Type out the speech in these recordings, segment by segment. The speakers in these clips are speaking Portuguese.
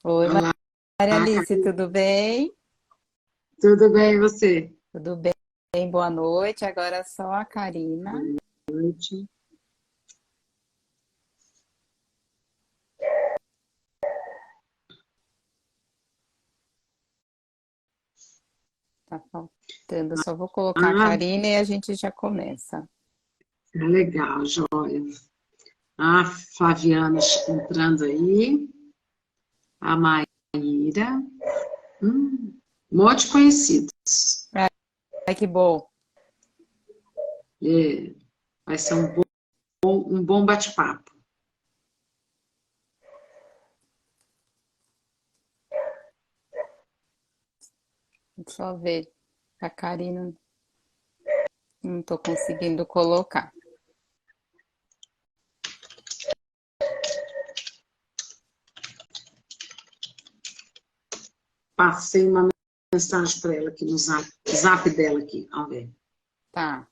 Oi, Olá, Maria Alice, Karine. tudo bem? Tudo bem e você? Tudo bem, boa noite. Agora só a Karina. Boa noite. Tá faltando. Só vou colocar a Ah, Karina e a gente já começa. legal, joia. A Flaviana entrando aí, a Maíra. Um monte de conhecidos. Ai, que bom. É, vai ser um bom bate-papo. Deixa eu ver. A Karina não estou conseguindo colocar. Passei uma mensagem para ela aqui no zap dela aqui. Vamos ver. Tá.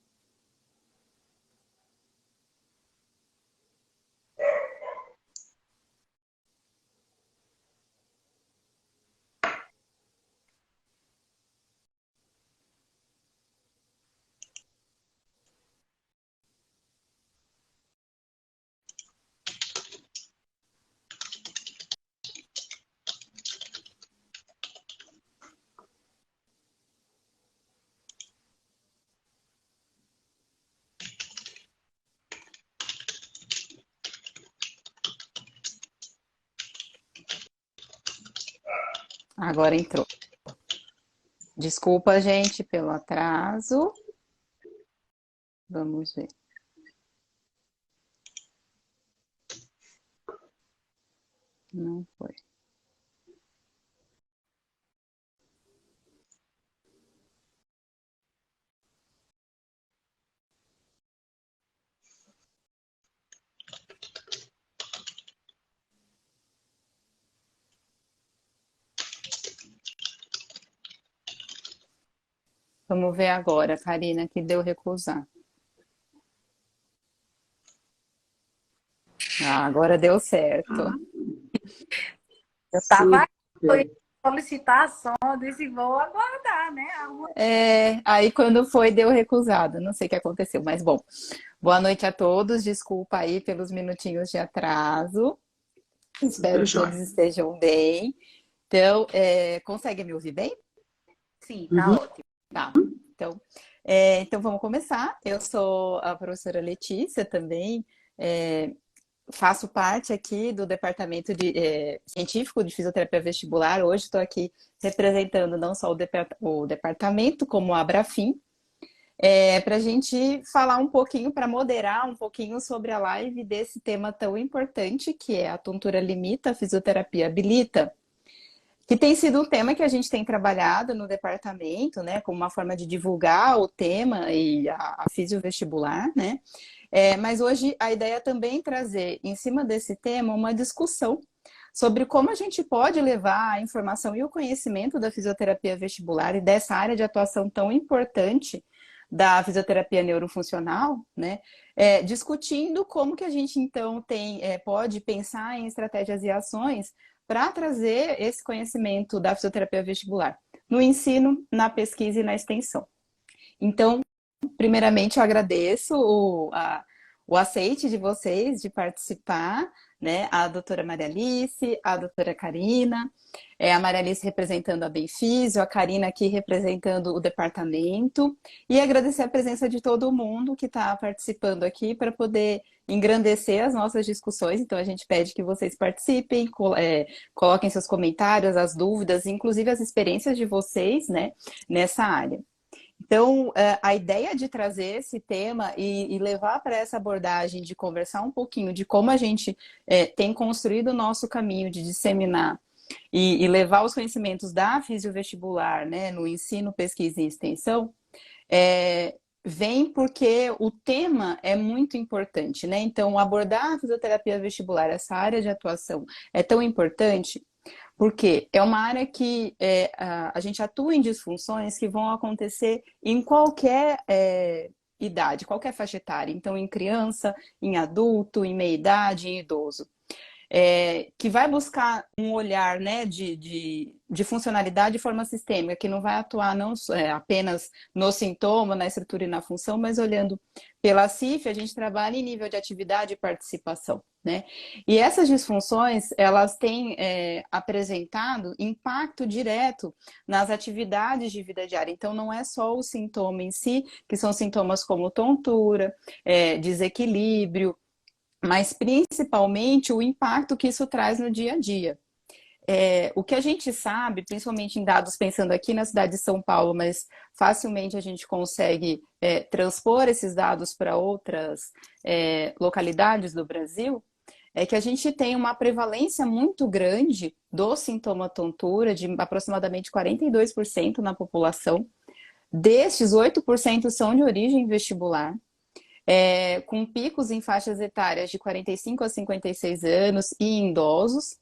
Agora entrou. Desculpa, gente, pelo atraso. Vamos ver. Não foi. Vamos ver agora, Karina, que deu recusar. Ah, agora deu certo. Ah, Eu estava super. solicitação, eu disse, vou aguardar, né? É, aí quando foi, deu recusado. Não sei o que aconteceu, mas bom. Boa noite a todos. Desculpa aí pelos minutinhos de atraso. Super Espero que todos joia. estejam bem. Então, consegue me ouvir bem? Sim, tá Uhum. ótimo. Tá. Então, então vamos começar. Eu sou a professora Letícia também. é, Faço parte aqui do departamento científico de fisioterapia vestibular. Hoje estou aqui representando não só o departamento, como a Abrafim, para a gente falar um pouquinho, para moderar um pouquinho sobre a live desse tema tão importante, que é a tontura limita, a fisioterapia habilita, que tem sido um tema que a gente tem trabalhado no departamento, né, como uma forma de divulgar o tema e a fisiovestibular, né? Mas hoje a ideia é também trazer, em cima desse tema, uma discussão sobre como a gente pode levar a informação e o conhecimento da fisioterapia vestibular e dessa área de atuação tão importante da fisioterapia neurofuncional, né? Discutindo como que a gente então pode pensar em estratégias e ações para trazer esse conhecimento da fisioterapia vestibular no ensino, na pesquisa e na extensão. Então, primeiramente, eu agradeço o aceite de vocês de participar, né? A doutora Maria Alice, a doutora Karina, a Maria Alice representando a Benfísio, a Karina aqui representando o departamento, e agradecer a presença de todo mundo que está participando aqui para poder engrandecer as nossas discussões. Então, a gente pede que vocês participem, coloquem seus comentários, as dúvidas, inclusive as experiências de vocês, né, nessa área. Então, a ideia de trazer esse tema e levar para essa abordagem de conversar um pouquinho de como a gente tem construído o nosso caminho de disseminar e levar os conhecimentos da fisiovestibular, né, no ensino, pesquisa e extensão, vem porque o tema é muito importante, né? Então, abordar a fisioterapia vestibular, essa área de atuação, é tão importante porque é uma área que a gente atua em disfunções que vão acontecer em qualquer idade, qualquer faixa etária. Então, em criança, em adulto, em meia-idade, em idoso. que vai buscar um olhar, né, de funcionalidade de forma sistêmica, que não vai atuar não apenas no sintoma, na estrutura e na função, mas olhando pela CIF, a gente trabalha em nível de atividade e participação, né? E essas disfunções, elas têm apresentado impacto direto nas atividades de vida diária. Então, não é só o sintoma em si, que são sintomas como tontura, desequilíbrio, mas principalmente o impacto que isso traz no dia a dia. O que a gente sabe, principalmente em dados pensando aqui na cidade de São Paulo, mas facilmente a gente consegue transpor esses dados para outras localidades do Brasil, é que a gente tem uma prevalência muito grande do sintoma tontura, de aproximadamente 42% na população. Destes, 8% são de origem vestibular. Com picos em faixas etárias de 45 a 56 anos e em idosos,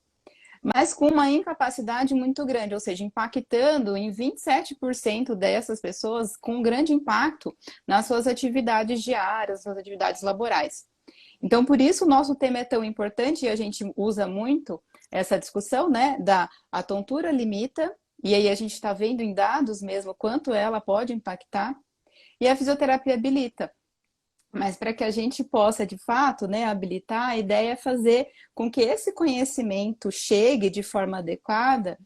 mas com uma incapacidade muito grande, ou seja, impactando em 27% dessas pessoas com grande impacto nas suas atividades diárias, nas suas atividades laborais. Então, por isso o nosso tema é tão importante e a gente usa muito essa discussão, né, a tontura limita, e aí a gente está vendo em dados mesmo quanto ela pode impactar, e a fisioterapia habilita. Mas para que a gente possa, de fato, né, habilitar, a ideia é fazer com que esse conhecimento chegue de forma adequada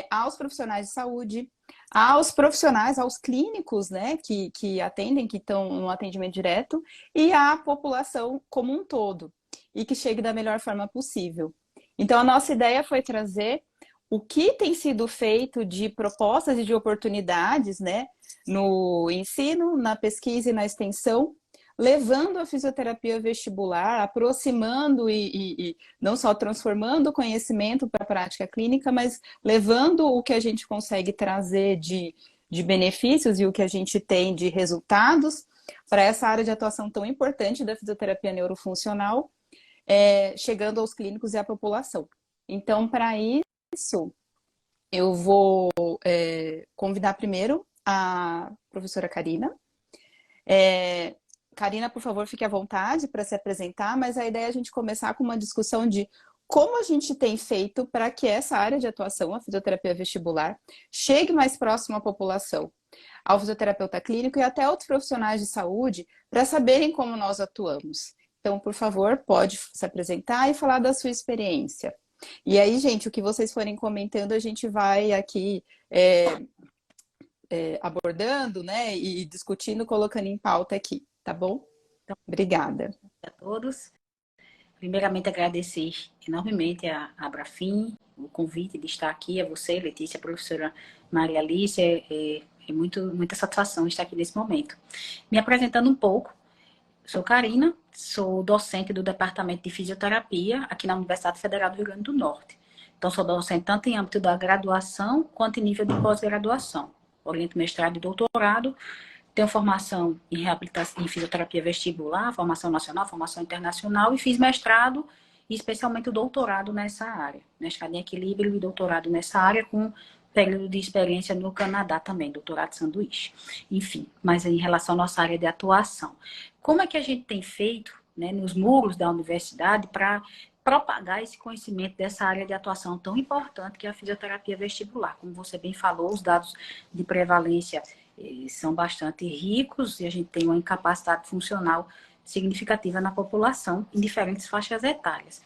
aos profissionais de saúde, aos profissionais, aos clínicos, né, que atendem, que estão no atendimento direto, e à população como um todo, e que chegue da melhor forma possível. Então, a nossa ideia foi trazer o que tem sido feito de propostas e de oportunidades, né, no ensino, na pesquisa e na extensão, levando a fisioterapia vestibular, aproximando e não só transformando o conhecimento para a prática clínica, mas levando o que a gente consegue trazer de benefícios e o que a gente tem de resultados para essa área de atuação tão importante da fisioterapia neurofuncional, chegando aos clínicos e à população. Então, para isso, eu vou convidar primeiro a professora Karina. Karina, por favor, fique à vontade para se apresentar, mas a ideia é a gente começar com uma discussão de como a gente tem feito para que essa área de atuação, a fisioterapia vestibular, chegue mais próximo à população, ao fisioterapeuta clínico e até outros profissionais de saúde, para saberem como nós atuamos. Então, por favor, pode se apresentar e falar da sua experiência. E aí, gente, o que vocês forem comentando, a gente vai aqui abordando, né, e discutindo, colocando em pauta aqui. Tá bom? Então, obrigada. A todos. Primeiramente, agradecer enormemente a Abrafim, o convite de estar aqui, a você, Letícia, a professora Maria Alice, muita satisfação estar aqui nesse momento. Me apresentando um pouco, sou Karina, sou docente do Departamento de Fisioterapia aqui na Universidade Federal do Rio Grande do Norte. Então, sou docente tanto em âmbito da graduação quanto em nível de pós-graduação. Oriento mestrado e doutorado. Tenho formação em reabilitação, em fisioterapia vestibular, formação nacional, formação internacional e fiz mestrado e especialmente o doutorado nessa área. Mestrado em equilíbrio e doutorado nessa área com período de experiência no Canadá também, doutorado de sanduíche. Enfim, mas em relação à nossa área de atuação. Como é que a gente tem feito, né, nos muros da universidade para propagar esse conhecimento dessa área de atuação tão importante que é a fisioterapia vestibular? Como você bem falou, os dados de prevalência são bastante ricos e a gente tem uma incapacidade funcional significativa na população em diferentes faixas etárias.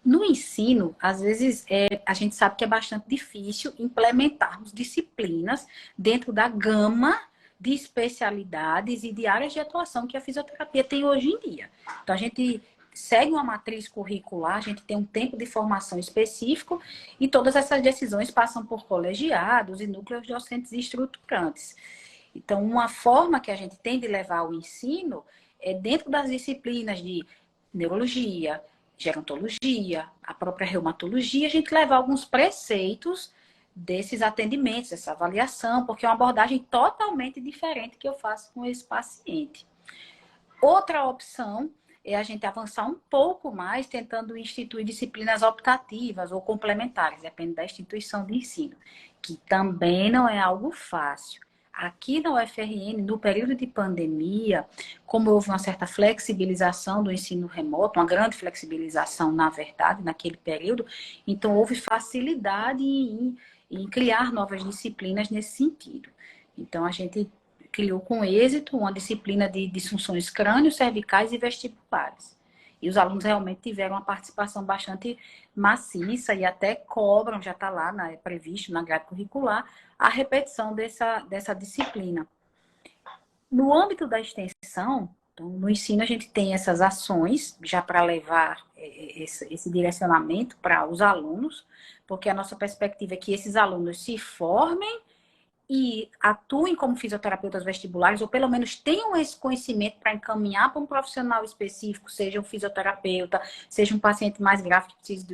No ensino, às vezes, a gente sabe que é bastante difícil implementarmos disciplinas dentro da gama de especialidades e de áreas de atuação que a fisioterapia tem hoje em dia. Então, a gente segue uma matriz curricular, a gente tem um tempo de formação específico e todas essas decisões passam por colegiados e núcleos docentes estruturantes. Então, uma forma que a gente tem de levar o ensino é dentro das disciplinas de neurologia, gerontologia, a própria reumatologia, a gente levar alguns preceitos desses atendimentos, dessa avaliação, porque é uma abordagem totalmente diferente que eu faço com esse paciente. Outra opção é a gente avançar um pouco mais, tentando instituir disciplinas optativas ou complementares, depende da instituição de ensino, que também não é algo fácil. aqui na UFRN, no período de pandemia, como houve uma certa flexibilização do ensino remoto, uma grande flexibilização, na verdade, naquele período, então houve facilidade em criar novas disciplinas nesse sentido. Então, a gente criou com êxito uma disciplina de disfunções crânio-cervicais e vestibulares. E os alunos realmente tiveram uma participação bastante maciça e até cobram, já está lá, é previsto na grade curricular, a repetição dessa disciplina. No âmbito da extensão, então, no ensino a gente tem essas ações já para levar esse direcionamento para os alunos, porque a nossa perspectiva é que esses alunos se formem e atuem como fisioterapeutas vestibulares, ou pelo menos tenham esse conhecimento para encaminhar para um profissional específico, seja um fisioterapeuta, seja um paciente mais grave que precise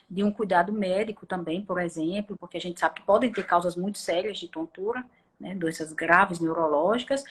de um cuidado médico também, por exemplo, porque a gente sabe que podem ter causas muito sérias de tontura, né, doenças graves neurológicas.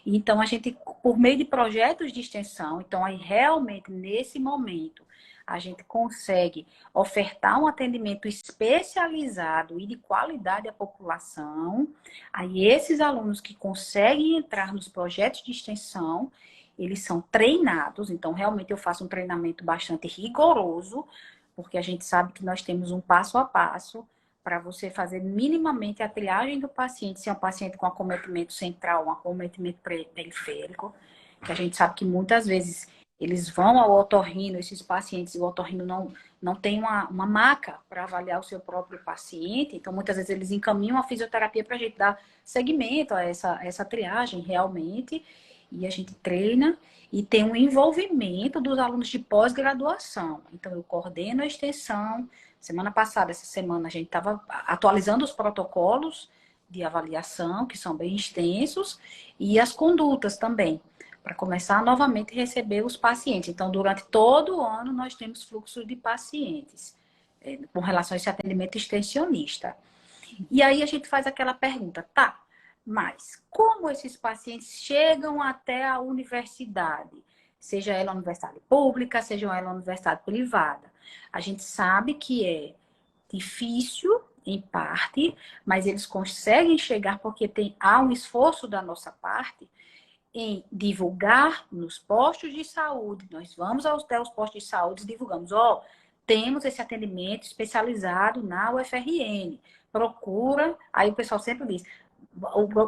Então, a gente, por meio de projetos de extensão, então aí realmente nesse momento, a gente consegue ofertar um atendimento especializado e de qualidade à população. Aí esses alunos que conseguem entrar nos projetos de extensão, eles são treinados. Então, realmente eu faço um treinamento bastante rigoroso, porque a gente sabe que nós temos um passo a passo para você fazer minimamente a triagem do paciente, se é um paciente com acometimento central, um acometimento periférico, que a gente sabe que muitas vezes eles vão ao otorrino, esses pacientes, e o otorrino não tem uma maca para avaliar o seu próprio paciente, então muitas vezes eles encaminham a fisioterapia para a gente dar seguimento a essa triagem realmente, e a gente treina e tem um envolvimento dos alunos de pós-graduação. Então eu coordeno a extensão. Semana passada, essa semana, a gente estava atualizando os protocolos de avaliação, que são bem extensos, e as condutas também, para começar novamente a receber os pacientes. Então, durante todo o ano, nós temos fluxo de pacientes com relação a esse atendimento extensionista. E aí a gente faz aquela pergunta, tá, mas como esses pacientes chegam até a universidade? Seja ela universidade pública, seja ela universidade privada. A gente sabe que é difícil, em parte, mas eles conseguem chegar porque há um esforço da nossa parte em divulgar nos postos de saúde. Nós vamos até os postos de saúde e divulgamos, temos esse atendimento especializado na UFRN. Procura, aí o pessoal sempre diz,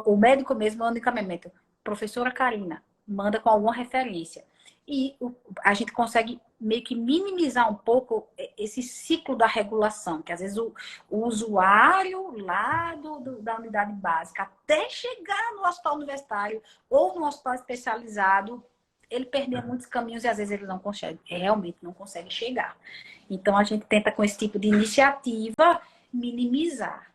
o médico mesmo manda encaminhamento, professora Karina, manda com alguma referência. E a gente consegue meio que minimizar um pouco esse ciclo da regulação, que às vezes o usuário lá da unidade básica, até chegar no hospital universitário ou no hospital especializado, ele perdia muitos caminhos e às vezes ele não consegue, realmente não consegue chegar. Então a gente tenta com esse tipo de iniciativa minimizar.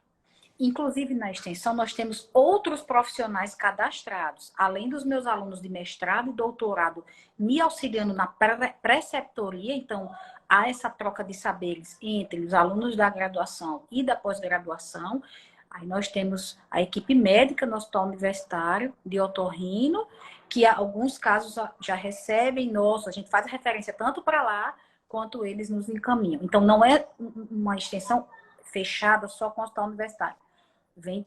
Inclusive, na extensão, nós temos outros profissionais cadastrados, além dos meus alunos de mestrado e doutorado me auxiliando na preceptoria. Então, há essa troca de saberes entre os alunos da graduação e da pós-graduação. Aí nós temos a equipe médica no hospital universitário de otorrino, que em alguns casos já recebem a gente faz a referência tanto para lá, quanto eles nos encaminham. Então, não é uma extensão fechada só com o hospital universitário. Vem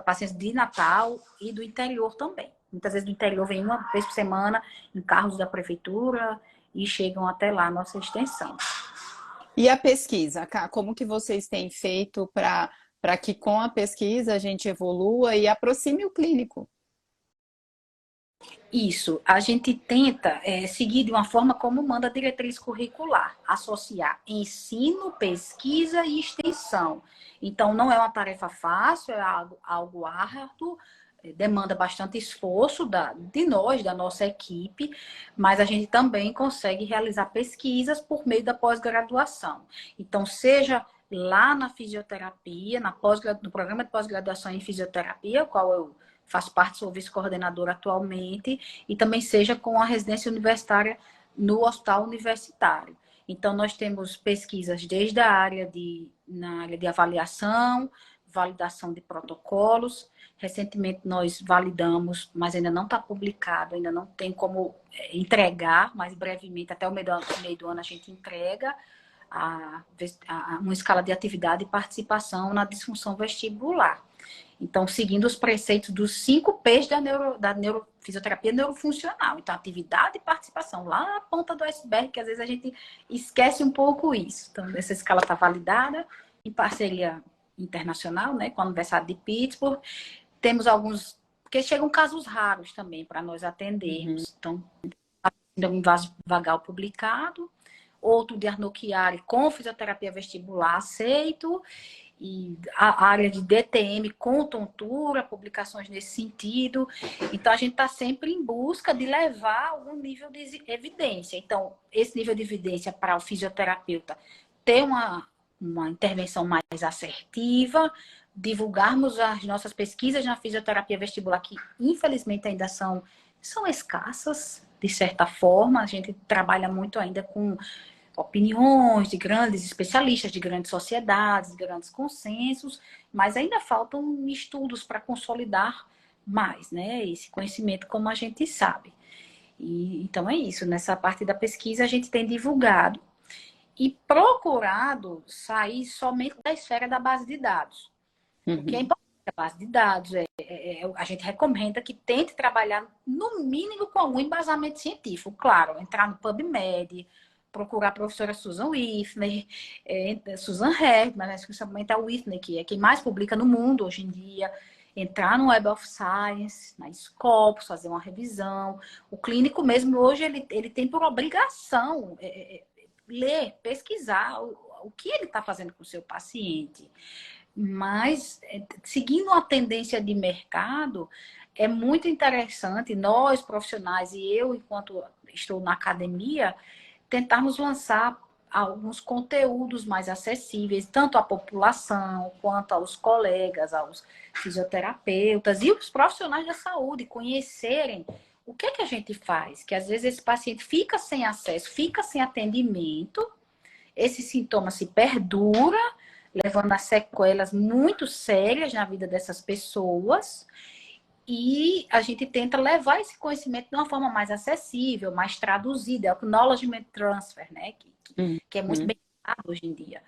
pacientes de Natal e do interior também. Muitas vezes do interior vem uma vez por semana em carros da prefeitura e chegam até lá a nossa extensão. E a pesquisa, Ká, como que vocês têm feito para que com a pesquisa a gente evolua e aproxime o clínico? Isso, a gente tenta seguir de uma forma como manda a diretriz curricular, associar ensino, pesquisa e extensão. Então, não é uma tarefa fácil, é algo árduo, demanda bastante esforço de nós, da nossa equipe, mas a gente também consegue realizar pesquisas por meio da pós-graduação. Então, seja lá na fisioterapia, no programa de pós-graduação em fisioterapia, qual eu faço parte, sou vice-coordenadora atualmente, e também seja com a residência universitária no hospital universitário. Então, nós temos pesquisas desde na área de avaliação, validação de protocolos. Recentemente, nós validamos, mas ainda não está publicado, ainda não tem como entregar, mas brevemente, até o meio do ano, a gente entrega uma escala de atividade e participação na disfunção vestibular. Então, seguindo os preceitos dos 5 P's da neurofisioterapia neurofuncional. Então, atividade e participação, lá na ponta do iceberg, que às vezes a gente esquece um pouco isso. Então, essa escala está validada em parceria internacional, né, com a Universidade de Pittsburgh. Temos alguns, porque chegam casos raros também para nós atendermos. Então, um vaso vagal publicado, outro de Arnaud Chiari com fisioterapia vestibular aceito, e a área de DTM com tontura, publicações nesse sentido. Então, a gente está sempre em busca de levar algum nível de evidência. Então, esse nível de evidência para o fisioterapeuta ter uma intervenção mais assertiva, divulgarmos as nossas pesquisas na fisioterapia vestibular, que infelizmente ainda são escassas, de certa forma. A gente trabalha muito ainda com opiniões de grandes especialistas, de grandes sociedades, de grandes consensos, mas ainda faltam estudos para consolidar mais, né, esse conhecimento, como a gente sabe. E, então é isso, nessa parte da pesquisa a gente tem divulgado e procurado sair somente da esfera da base de dados. O que é importante a base de dados, a gente recomenda que tente trabalhar no mínimo com algum embasamento científico. Claro, entrar no PubMed, procurar a professora Susan Whitney, Susan Herdman, mas principalmente a Whitney, que é quem mais publica no mundo hoje em dia, entrar no Web of Science, na Scopus, fazer uma revisão. O clínico mesmo, hoje, ele tem por obrigação ler, pesquisar o que ele está fazendo com o seu paciente. Mas, seguindo uma tendência de mercado, é muito interessante nós, profissionais, e eu, enquanto estou na academia, tentarmos lançar alguns conteúdos mais acessíveis, tanto à população, quanto aos colegas, aos fisioterapeutas e os profissionais da saúde, conhecerem o que é que a gente faz, que às vezes esse paciente fica sem acesso, fica sem atendimento, esse sintoma se perdura, levando a sequelas muito sérias na vida dessas pessoas. E a gente tenta levar esse conhecimento de uma forma mais acessível, mais traduzida, é o Knowledge Transfer, né? Que é muito bem usado hoje em dia,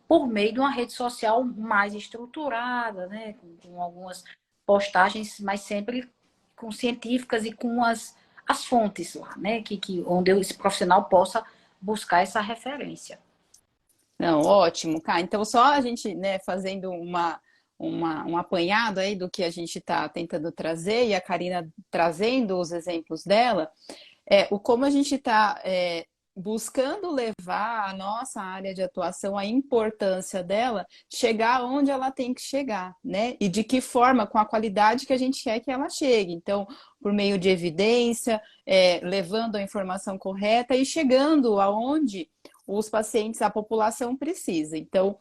por meio de uma rede social mais estruturada, né? Com algumas postagens, mas sempre com científicas e com as fontes lá, né? Onde esse profissional possa buscar essa referência. Não, ótimo, Cá. Então, só a gente, né, fazendo um apanhado aí do que a gente está tentando trazer, e a Karina trazendo os exemplos dela, como a gente está buscando levar a nossa área de atuação, a importância dela, chegar onde ela tem que chegar, né? E de que forma, com a qualidade que a gente quer que ela chegue. Então, por meio de evidência, levando a informação correta e chegando aonde os pacientes, a população precisa. Então,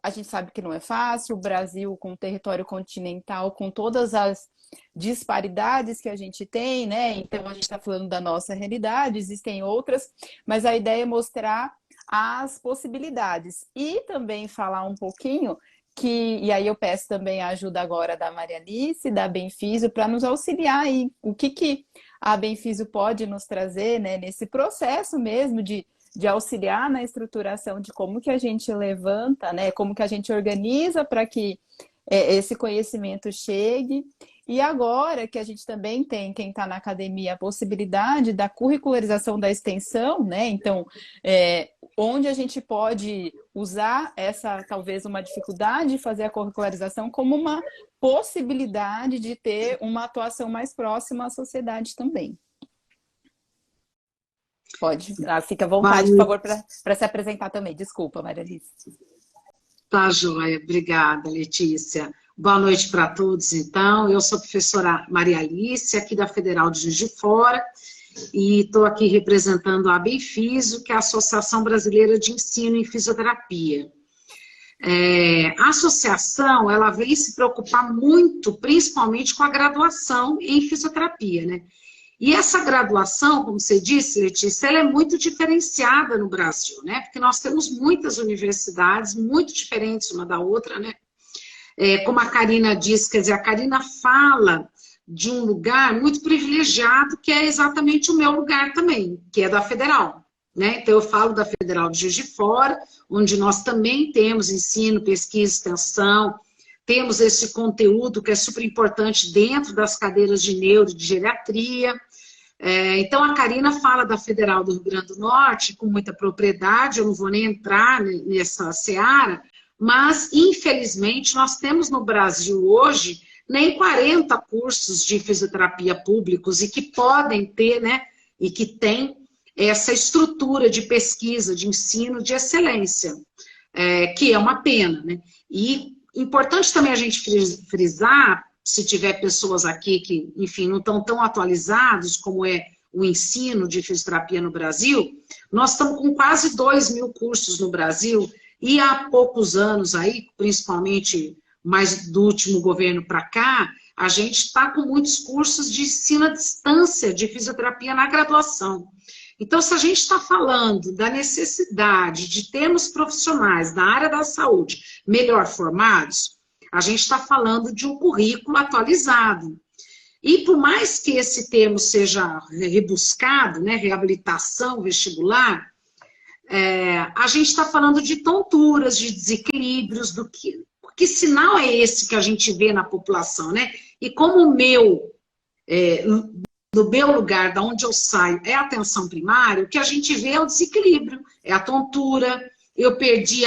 a gente sabe que não é fácil, o Brasil com o território continental, com todas as disparidades que a gente tem, né? Então, a gente está falando da nossa realidade, existem outras, mas a ideia é mostrar as possibilidades e também falar um pouquinho e aí eu peço também a ajuda agora da Maria Alice, da Benfisio, para nos auxiliar aí, o que a Benfisio pode nos trazer, né, nesse processo mesmo de auxiliar na estruturação de como que a gente levanta, né, como que a gente organiza para que esse conhecimento chegue. E agora que a gente também tem, quem está na academia, a possibilidade da curricularização da extensão, né? Então, onde a gente pode usar talvez uma dificuldade de fazer a curricularização como uma possibilidade de ter uma atuação mais próxima à sociedade também. Pode, fica à vontade, por favor, para se apresentar também. Desculpa, Maria Alice. Tá, joia. Obrigada, Letícia. Boa noite para todos, então. Eu sou a professora Maria Alice, aqui da Federal de Juiz de Fora, e estou aqui representando a Benfisio, que é a Associação Brasileira de Ensino em Fisioterapia. A associação, ela vem se preocupar muito, principalmente com a graduação em fisioterapia, né? E essa graduação, como você disse, Letícia, ela é muito diferenciada no Brasil, né? Porque nós temos muitas universidades muito diferentes uma da outra, né? Como a Karina disse, quer dizer, a Karina fala de um lugar muito privilegiado, que é exatamente o meu lugar também, que é da Federal, né? Então eu falo da Federal de Juiz de Fora, onde nós também temos ensino, pesquisa, extensão, temos esse conteúdo que é super importante dentro das cadeiras de neuro e de geriatria. Então, a Karina fala da Federal do Rio Grande do Norte com muita propriedade, eu não vou nem entrar nessa seara, mas, infelizmente, nós temos no Brasil hoje nem 40 cursos de fisioterapia públicos e que podem ter, né, e que têm essa estrutura de pesquisa, de ensino, de excelência, que é uma pena, né? E importante também a gente frisar, se tiver pessoas aqui que, enfim, não estão tão atualizados como é o ensino de fisioterapia no Brasil, nós estamos com quase 2.000 cursos no Brasil e há poucos anos aí, principalmente mais do último governo para cá, a gente está com muitos cursos de ensino à distância de fisioterapia na graduação. Então, se a gente está falando da necessidade de termos profissionais da área da saúde melhor formados, a gente está falando de um currículo atualizado. E por mais que esse termo seja rebuscado, né, reabilitação vestibular, a gente está falando de tonturas, de desequilíbrios, que sinal é esse que a gente vê na população, né? E como o meu, no meu lugar, da onde eu saio, é a atenção primária, o que a gente vê é o desequilíbrio, é a tontura, eu perdi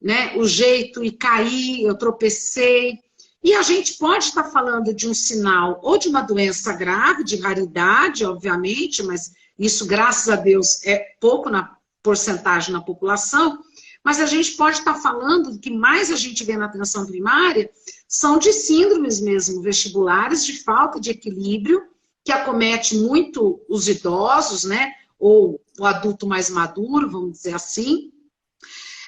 né, o jeito e caí, eu tropecei. E a gente pode estar falando de um sinal ou de uma doença grave, de raridade, obviamente, mas isso, graças a Deus, é pouco na porcentagem na população, mas a gente pode estar falando do que mais a gente vê na atenção primária são de síndromes mesmo vestibulares, de falta de equilíbrio, que acomete muito os idosos, né? Ou o adulto mais maduro, vamos dizer assim.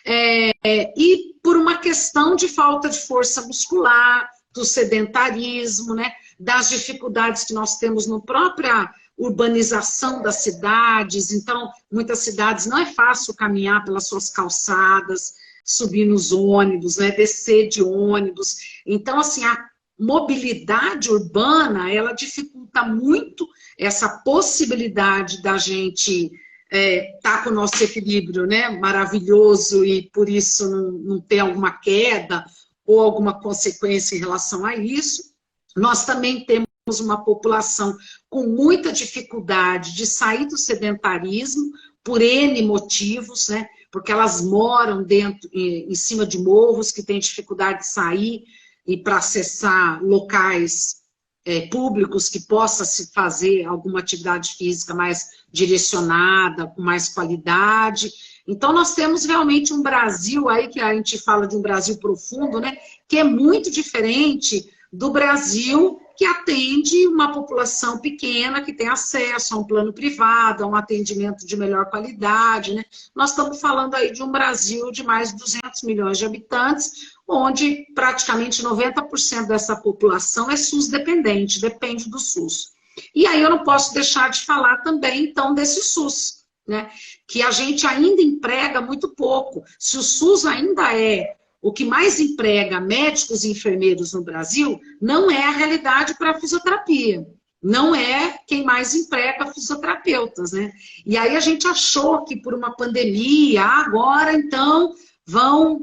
E por uma questão de falta de força muscular, do sedentarismo, né? Das dificuldades que nós temos na própria urbanização das cidades. Então, muitas cidades não é fácil caminhar pelas suas calçadas, subir nos ônibus, né? Descer de ônibus. Então, assim, a mobilidade urbana, ela dificulta muito essa possibilidade da gente tá com o nosso equilíbrio, né, maravilhoso, e por isso não ter alguma queda ou alguma consequência em relação a isso. Nós também temos uma população com muita dificuldade de sair do sedentarismo por N motivos, né, porque elas moram em cima de morros, que têm dificuldade de sair e para acessar locais públicos que possa se fazer alguma atividade física mais direcionada, com mais qualidade. Então, nós temos realmente um Brasil aí, que a gente fala de um Brasil profundo, né, que é muito diferente do Brasil que atende uma população pequena, que tem acesso a um plano privado, a um atendimento de melhor qualidade, né? Nós estamos falando aí de um Brasil de mais de 200 milhões de habitantes, onde praticamente 90% dessa população é SUS dependente, depende do SUS. E aí eu não posso deixar de falar também, então, desse SUS, né? Que a gente ainda emprega muito pouco. Se o SUS ainda é o que mais emprega médicos e enfermeiros no Brasil, não é a realidade para a fisioterapia. Não é quem mais emprega fisioterapeutas, né? E aí a gente achou que por uma pandemia, agora então vão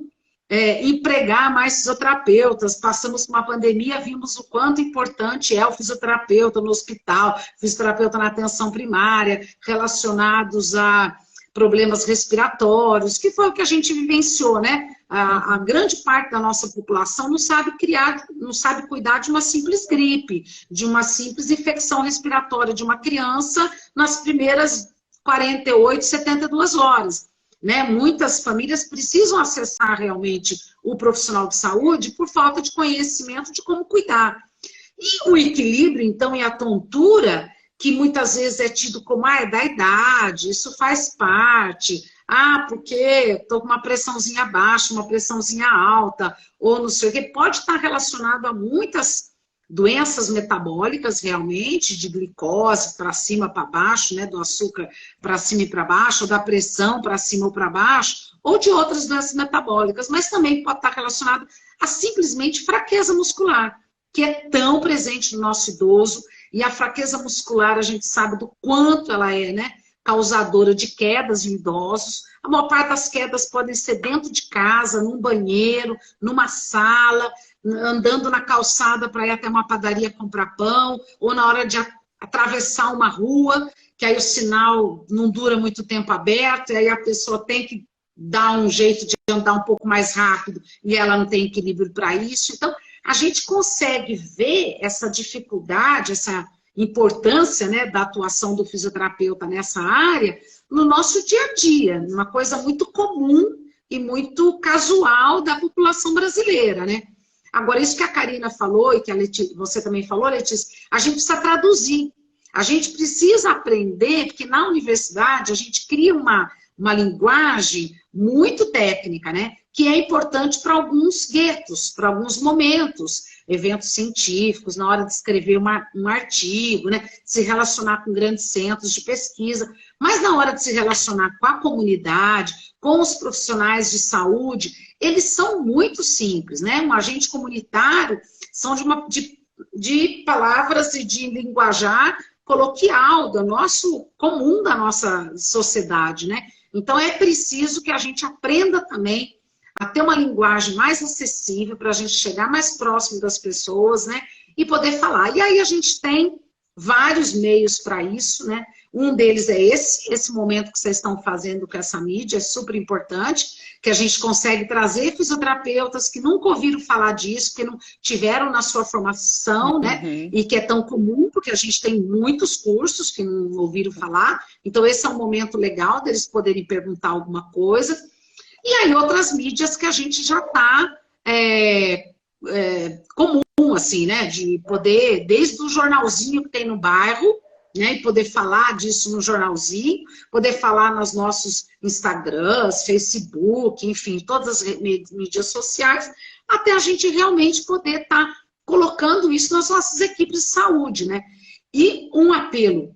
empregar mais fisioterapeutas. Passamos por uma pandemia, vimos o quanto importante é o fisioterapeuta no hospital, fisioterapeuta na atenção primária, relacionados a problemas respiratórios, que foi o que a gente vivenciou, né? A grande parte da nossa população não sabe cuidar de uma simples gripe, de uma simples infecção respiratória de uma criança nas primeiras 48, 72 horas. Né? Muitas famílias precisam acessar realmente o profissional de saúde por falta de conhecimento de como cuidar. E o equilíbrio, então, e a tontura, que muitas vezes é tido como, é da idade, isso faz parte, porque estou com uma pressãozinha baixa, uma pressãozinha alta, ou não sei o que, pode estar relacionado a muitas doenças metabólicas, realmente, de glicose para cima, para baixo, né, do açúcar para cima e para baixo, ou da pressão para cima ou para baixo, ou de outras doenças metabólicas, mas também pode estar relacionado a simplesmente fraqueza muscular, que é tão presente no nosso idoso. E a fraqueza muscular, a gente sabe do quanto ela é, né, causadora de quedas em idosos. A maior parte das quedas podem ser dentro de casa, num banheiro, numa sala, andando na calçada para ir até uma padaria comprar pão, ou na hora de atravessar uma rua, que aí o sinal não dura muito tempo aberto, e aí a pessoa tem que dar um jeito de andar um pouco mais rápido, e ela não tem equilíbrio para isso. Então, a gente consegue ver essa dificuldade, essa importância, né, da atuação do fisioterapeuta nessa área no nosso dia a dia, uma coisa muito comum e muito casual da população brasileira, né? Agora, isso que a Karina falou e que você também falou, Letícia, a gente precisa traduzir. A gente precisa aprender, porque na universidade a gente cria uma linguagem muito técnica, né? Que é importante para alguns guetos, para alguns momentos, eventos científicos, na hora de escrever um artigo, né? Se relacionar com grandes centros de pesquisa, mas na hora de se relacionar com a comunidade, com os profissionais de saúde, eles são muito simples, né? Um agente comunitário são de palavras e de linguajar coloquial, do nosso comum da nossa sociedade, né? Então é preciso que a gente aprenda também a ter uma linguagem mais acessível para a gente chegar mais próximo das pessoas, né? E poder falar. E aí a gente tem vários meios para isso, né? Um deles é esse momento que vocês estão fazendo com essa mídia, é super importante, que a gente consegue trazer fisioterapeutas que nunca ouviram falar disso, que não tiveram na sua formação, né? E que é tão comum, porque a gente tem muitos cursos que não ouviram falar. Então esse é um momento legal deles poderem perguntar alguma coisa. E aí outras mídias que a gente já está comum, assim, né? De poder, desde o jornalzinho que tem no bairro, né? E poder falar disso no jornalzinho, poder falar nos nossos Instagrams, Facebook, enfim, todas as mídias sociais, até a gente realmente poder estar colocando isso nas nossas equipes de saúde, né? E um apelo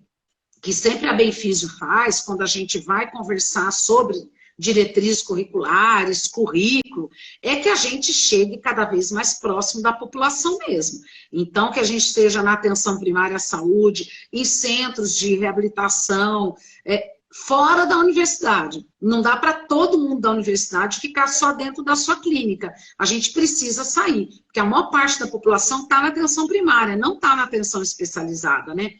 que sempre a Benfísio faz, quando a gente vai conversar sobre diretrizes curriculares, currículo, é que a gente chegue cada vez mais próximo da população mesmo. Então, que a gente esteja na atenção primária à saúde, em centros de reabilitação, fora da universidade. Não dá para todo mundo da universidade ficar só dentro da sua clínica. A gente precisa sair, porque a maior parte da população está na atenção primária, não está na atenção especializada, né?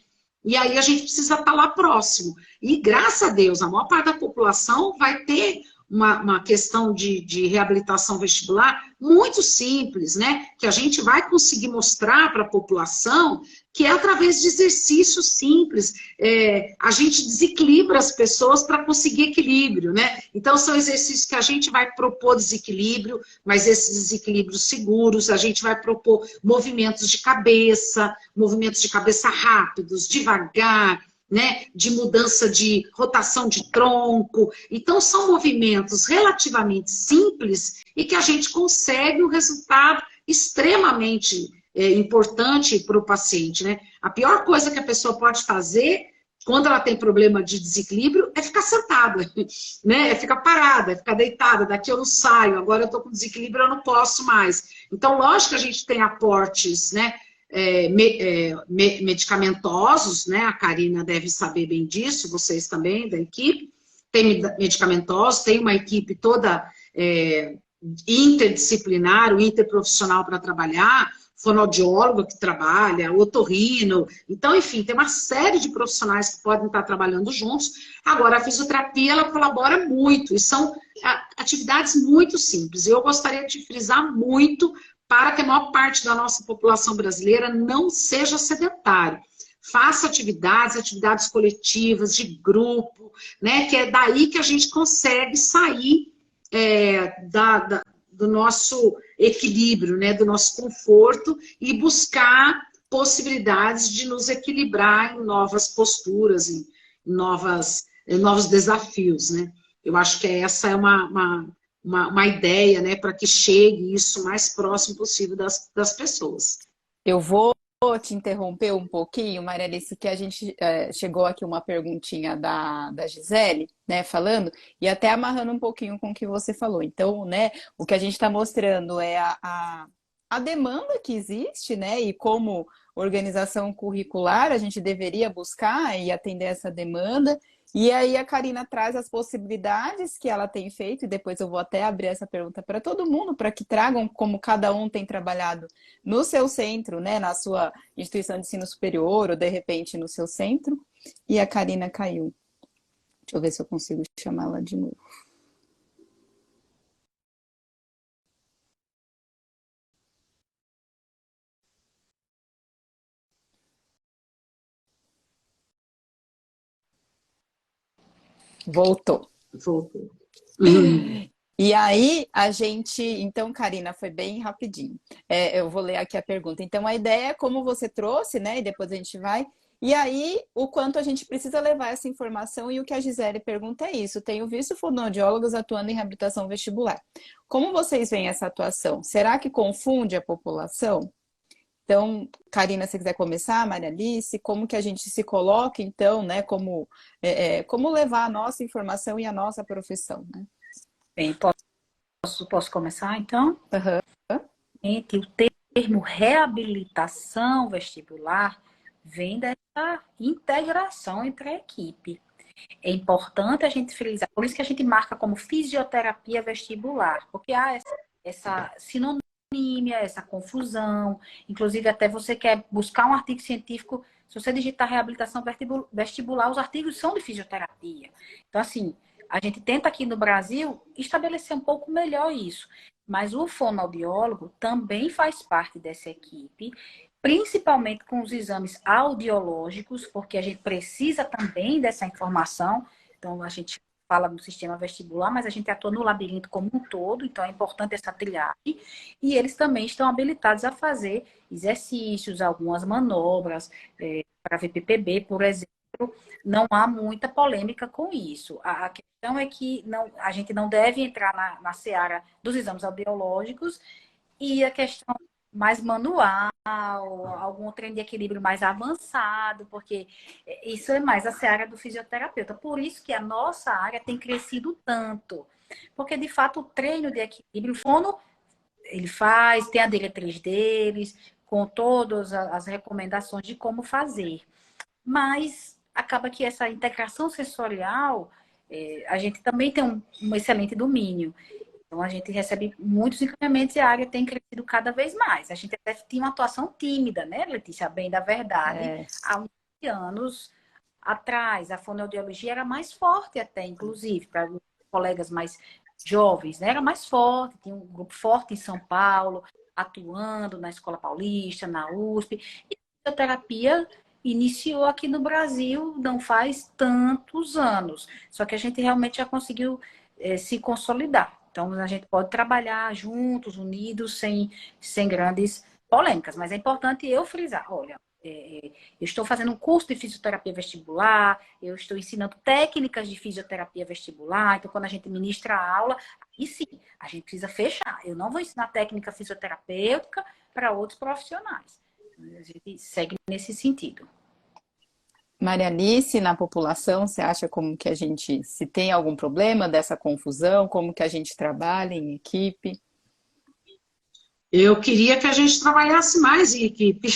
E aí a gente precisa estar lá próximo. E graças a Deus, a maior parte da população vai ter uma questão de reabilitação vestibular muito simples, né? Que a gente vai conseguir mostrar para a população que é através de exercícios simples. A gente desequilibra as pessoas para conseguir equilíbrio, né? Então são exercícios que a gente vai propor desequilíbrio, mas esses desequilíbrios seguros, a gente vai propor movimentos de cabeça rápidos, devagar, né, de mudança de rotação de tronco. Então, são movimentos relativamente simples e que a gente consegue um resultado extremamente importante para o paciente, né? A pior coisa que a pessoa pode fazer quando ela tem problema de desequilíbrio é ficar sentada, né? É ficar parada, é ficar deitada, daqui eu não saio, agora eu estou com desequilíbrio, eu não posso mais. Então, lógico que a gente tem aportes, né? Medicamentosos, né? A Karina deve saber bem disso, vocês também da equipe, tem medicamentosos, tem uma equipe toda interdisciplinar, interprofissional para trabalhar, fonoaudiólogo que trabalha, otorrino, então, enfim, tem uma série de profissionais que podem estar trabalhando juntos. Agora, a fisioterapia, ela colabora muito, e são atividades muito simples. Eu gostaria de frisar muito para que a maior parte da nossa população brasileira não seja sedentária. Faça atividades coletivas, de grupo, né? Que é daí que a gente consegue sair do nosso equilíbrio, né? Do nosso conforto e buscar possibilidades de nos equilibrar em novas posturas, em novos desafios, né? Eu acho que essa é uma ideia, né, para que chegue isso o mais próximo possível das pessoas. Eu vou te interromper um pouquinho, Maria Alice, que a gente chegou aqui uma perguntinha da Gisele, né, falando, e até amarrando um pouquinho com o que você falou. Então, né, o que a gente está mostrando é a demanda que existe, né, e como organização curricular a gente deveria buscar e atender essa demanda. E aí a Karina traz as possibilidades que ela tem feito, e depois eu vou até abrir essa pergunta para todo mundo, para que tragam como cada um tem trabalhado no seu centro, né, na sua instituição de ensino superior, ou de repente no seu centro. E a Karina caiu. Deixa eu ver se eu consigo chamá-la de novo. Voltou. Voltou. E aí, a gente... Então, Karina, foi bem rapidinho. Eu vou ler aqui a pergunta. Então, a ideia é como você trouxe, né? E depois a gente vai... E aí, o quanto a gente precisa levar essa informação, e o que a Gisele pergunta é isso. Tenho visto fonoaudiólogos atuando em reabilitação vestibular. Como vocês veem essa atuação? Será que confunde a população? Então, Karina, se quiser começar, Maria Alice, como que a gente se coloca, então, né? Como levar a nossa informação e a nossa profissão, né? Bem, posso começar, então? Uhum. Gente, o termo reabilitação vestibular vem dessa integração entre a equipe. É importante a gente frisar, por isso que a gente marca como fisioterapia vestibular, porque há essa sinonímia, essa confusão. Inclusive, até você quer buscar um artigo científico, se você digitar reabilitação vestibular, os artigos são de fisioterapia. Então, assim, a gente tenta aqui no Brasil estabelecer um pouco melhor isso. Mas o fonoaudiólogo também faz parte dessa equipe, principalmente com os exames audiológicos, porque a gente precisa também dessa informação. Então, a gente fala no sistema vestibular, mas a gente atua no labirinto como um todo, então é importante essa triagem. E eles também estão habilitados a fazer exercícios, algumas manobras, para VPPB, por exemplo. Não há muita polêmica com isso. A questão é que a gente não deve entrar na seara dos exames audiológicos, e a questão mais manual, algum treino de equilíbrio mais avançado, porque isso é mais a seara do fisioterapeuta. Por isso que a nossa área tem crescido tanto. Porque, de fato, o treino de equilíbrio, o fono, ele faz, tem a diretriz deles, com todas as recomendações de como fazer. Mas acaba que essa integração sensorial, a gente também tem um excelente domínio. Então, a gente recebe muitos encaminhamentos e a área tem crescido cada vez mais. A gente até tinha uma atuação tímida, né, Letícia? Bem da verdade. Há uns anos atrás, a fonoaudiologia era mais forte até, inclusive, para colegas mais jovens, né? Era mais forte, tinha um grupo forte em São Paulo, atuando na Escola Paulista, na USP. E a fisioterapia iniciou aqui no Brasil não faz tantos anos. Só que a gente realmente já conseguiu se consolidar. Então, a gente pode trabalhar juntos, unidos, sem grandes polêmicas. Mas é importante eu frisar, olha, eu estou fazendo um curso de fisioterapia vestibular, eu estou ensinando técnicas de fisioterapia vestibular. Então, quando a gente ministra a aula, aí sim, a gente precisa fechar. Eu não vou ensinar técnica fisioterapêutica para outros profissionais. A gente segue nesse sentido. Maria Alice, na população, você acha como que a gente, se tem algum problema dessa confusão, como que a gente trabalha em equipe? Eu queria que a gente trabalhasse mais em equipe.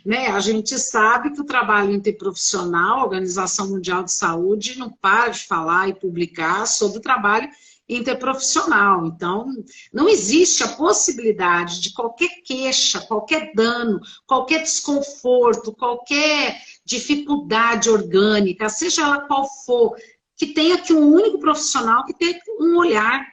Né? A gente sabe que o trabalho interprofissional, a Organização Mundial de Saúde, não para de falar e publicar sobre o trabalho interprofissional. Então, não existe a possibilidade de qualquer queixa, qualquer dano, qualquer desconforto, qualquer dificuldade orgânica, seja ela qual for, que tenha aqui um único profissional que tenha um olhar.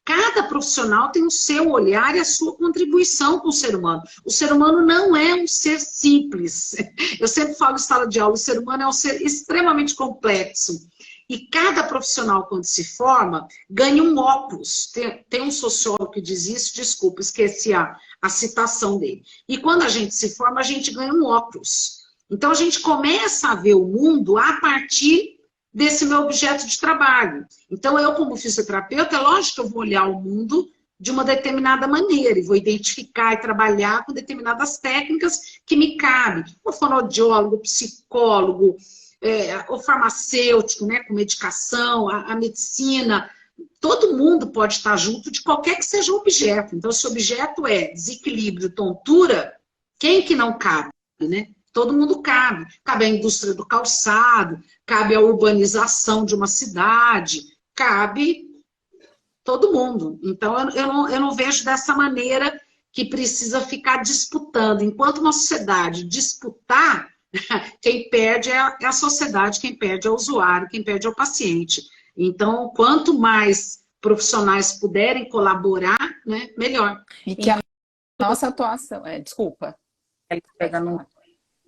Cada profissional tem o seu olhar e a sua contribuição com o ser humano. O ser humano não é um ser simples. Eu sempre falo em sala de aula, o ser humano é um ser extremamente complexo. E cada profissional, quando se forma, ganha um óculos. Tem um sociólogo que diz isso, desculpa, esqueci a citação dele. E quando a gente se forma, a gente ganha um óculos. Então, a gente começa a ver o mundo a partir desse meu objeto de trabalho. Então, eu, como fisioterapeuta, é lógico que eu vou olhar o mundo de uma determinada maneira e vou identificar e trabalhar com determinadas técnicas que me cabem. O fonoaudiólogo, o psicólogo, o farmacêutico, né, com medicação, a medicina, todo mundo pode estar junto de qualquer que seja o objeto. Então, se o objeto é desequilíbrio, tontura, quem que não cabe, né? todo mundo cabe. Cabe a indústria do calçado, cabe a urbanização de uma cidade, cabe todo mundo. Então, eu não vejo dessa maneira que precisa ficar disputando. Enquanto uma sociedade disputar, quem perde é a sociedade, quem perde é o usuário, quem perde é o paciente. Então, quanto mais profissionais puderem colaborar, né, melhor. E que a nossa atuação... desculpa. Ele pega no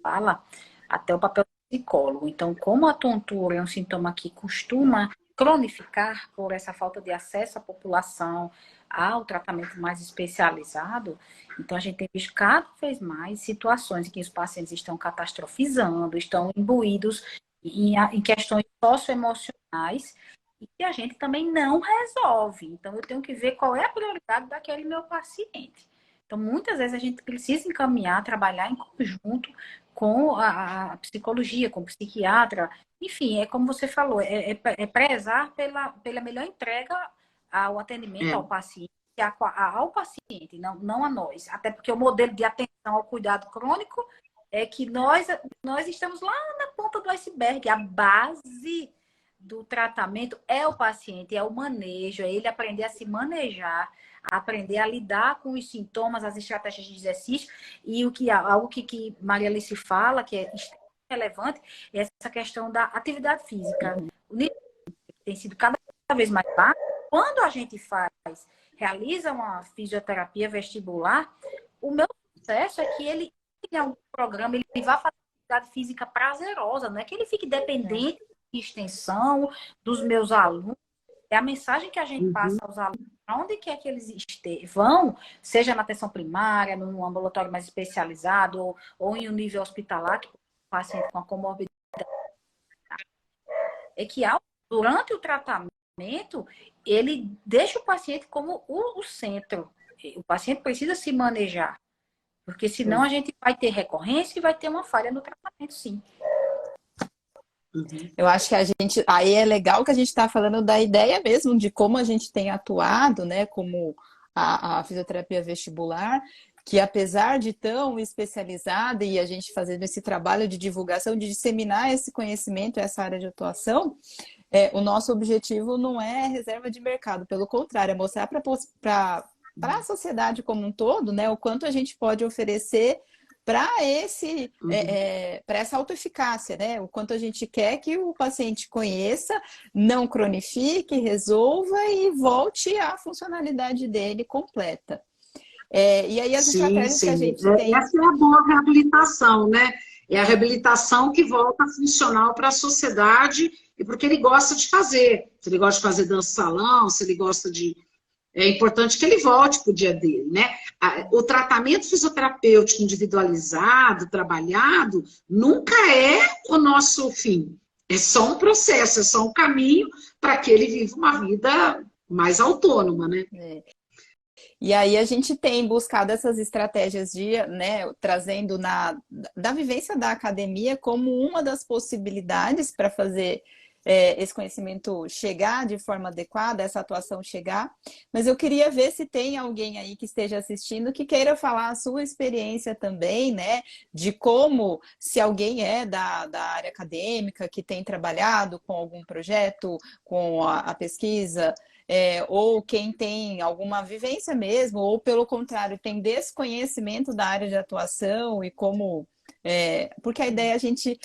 fala até o papel do psicólogo. Então, como a tontura é um sintoma que costuma cronificar por essa falta de acesso à população ao tratamento mais especializado, então a gente tem visto cada vez mais situações em que os pacientes estão catastrofizando, estão imbuídos em questões socioemocionais e que a gente também não resolve. Então, eu tenho que ver qual é a prioridade daquele meu paciente. Então, muitas vezes a gente precisa encaminhar, trabalhar em conjunto com a psicologia, com o psiquiatra. Enfim, é como você falou, é prezar pela melhor entrega ao atendimento ao paciente, ao paciente, não a nós. Até porque o modelo de atenção ao cuidado crônico é que nós estamos lá na ponta do iceberg. A base do tratamento é o paciente, é o manejo, é ele aprender a se manejar, a aprender a lidar com os sintomas, as estratégias de exercício e algo que Maria Alice fala, que é extremamente relevante, é essa questão da atividade física. O nível tem sido cada vez mais baixo. Quando a gente realiza uma fisioterapia vestibular, o meu sucesso é que ele tem algum programa, ele vai fazer atividade física prazerosa, não é que ele fique dependente de extensão dos meus alunos. É a mensagem que a gente passa aos alunos, onde quer que eles vão, seja na atenção primária, num ambulatório mais especializado, ou em um nível hospitalar, que o paciente com a comorbidade, é que durante o tratamento, ele deixa o paciente como o centro. O paciente precisa se manejar, porque senão a gente vai ter recorrência e vai ter uma falha no tratamento, sim. Eu acho que aí é legal que a gente está falando da ideia mesmo de como a gente tem atuado, né, como a fisioterapia vestibular, que apesar de tão especializada e a gente fazendo esse trabalho de divulgação, de disseminar esse conhecimento, essa área de atuação, o nosso objetivo não é reserva de mercado, pelo contrário, é mostrar para a sociedade como um todo, né, o quanto a gente pode oferecer para essa autoeficácia, né? O quanto a gente quer que o paciente conheça, não cronifique, resolva e volte à funcionalidade dele completa. E aí as estratégias que a gente tem... Essa é a boa reabilitação, né? É a reabilitação que volta funcional para a sociedade e porque ele gosta de fazer. Se ele gosta de fazer dança salão, se ele gosta de... É importante que ele volte para o dia dele, né? O tratamento fisioterapêutico individualizado, trabalhado, nunca é o nosso fim. É só um processo, é só um caminho para que ele viva uma vida mais autônoma, né? E aí a gente tem buscado essas estratégias né, trazendo da vivência da academia como uma das possibilidades para fazer esse conhecimento chegar de forma adequada, essa atuação chegar. Mas eu queria ver se tem alguém aí que esteja assistindo que queira falar a sua experiência também, né? De como, se alguém é da área acadêmica, que tem trabalhado com algum projeto, com a pesquisa, ou quem tem alguma vivência mesmo, ou pelo contrário, tem desconhecimento da área de atuação e como... porque a ideia é a gente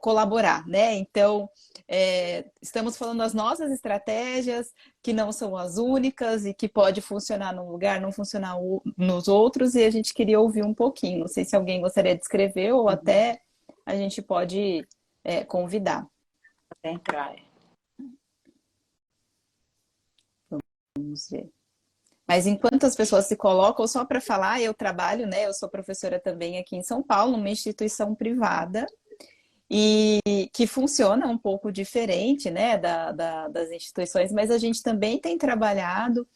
colaborar, né? Então, estamos falando das nossas estratégias, que não são as únicas e que pode funcionar num lugar, não funcionar nos outros, e a gente queria ouvir um pouquinho. Não sei se alguém gostaria de escrever ou até a gente pode convidar. Até entrar. Vamos ver. Mas enquanto as pessoas se colocam, só para falar, eu trabalho, né? Eu sou professora também aqui em São Paulo, numa instituição privada, e que funciona um pouco diferente, né, das instituições, mas a gente também tem trabalhado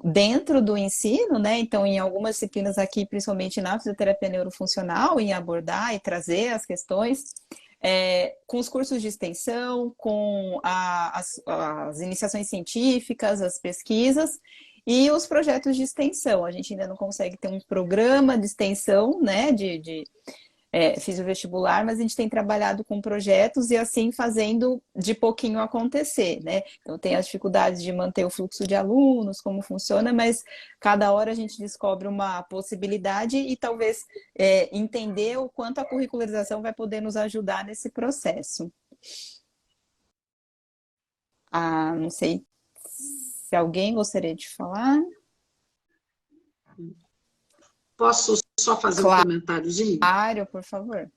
dentro do ensino, né, então em algumas disciplinas aqui, principalmente na fisioterapia neurofuncional, em abordar e trazer as questões, com os cursos de extensão, com as iniciações científicas, as pesquisas e os projetos de extensão. A gente ainda não consegue ter um programa de extensão, né, fiz o vestibular, mas a gente tem trabalhado com projetos e assim fazendo de pouquinho acontecer, né? Então tem as dificuldades de manter o fluxo de alunos, como funciona, mas cada hora a gente descobre uma possibilidade e talvez entender o quanto a curricularização vai poder nos ajudar nesse processo. Não sei se alguém gostaria de falar. Posso só fazer um comentáriozinho? Claro, por favor.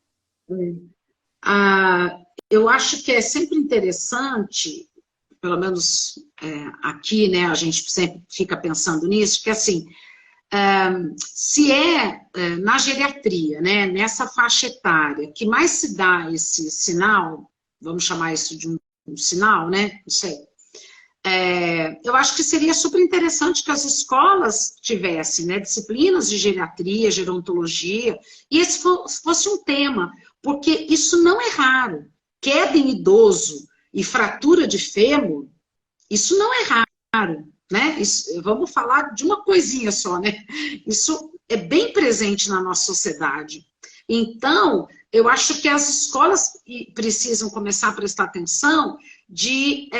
Eu acho que é sempre interessante, pelo menos aqui, né, a gente sempre fica pensando nisso, que assim, se na geriatria, né, nessa faixa etária, que mais se dá esse sinal, vamos chamar isso de um sinal, né, não sei, eu acho que seria super interessante que as escolas tivessem, né, disciplinas de geriatria, gerontologia, e esse fosse um tema, porque isso não é raro. Queda em idoso e fratura de fêmur, isso não é raro, né? Vamos falar de uma coisinha só, né? Isso é bem presente na nossa sociedade. Então, eu acho que as escolas precisam começar a prestar atenção de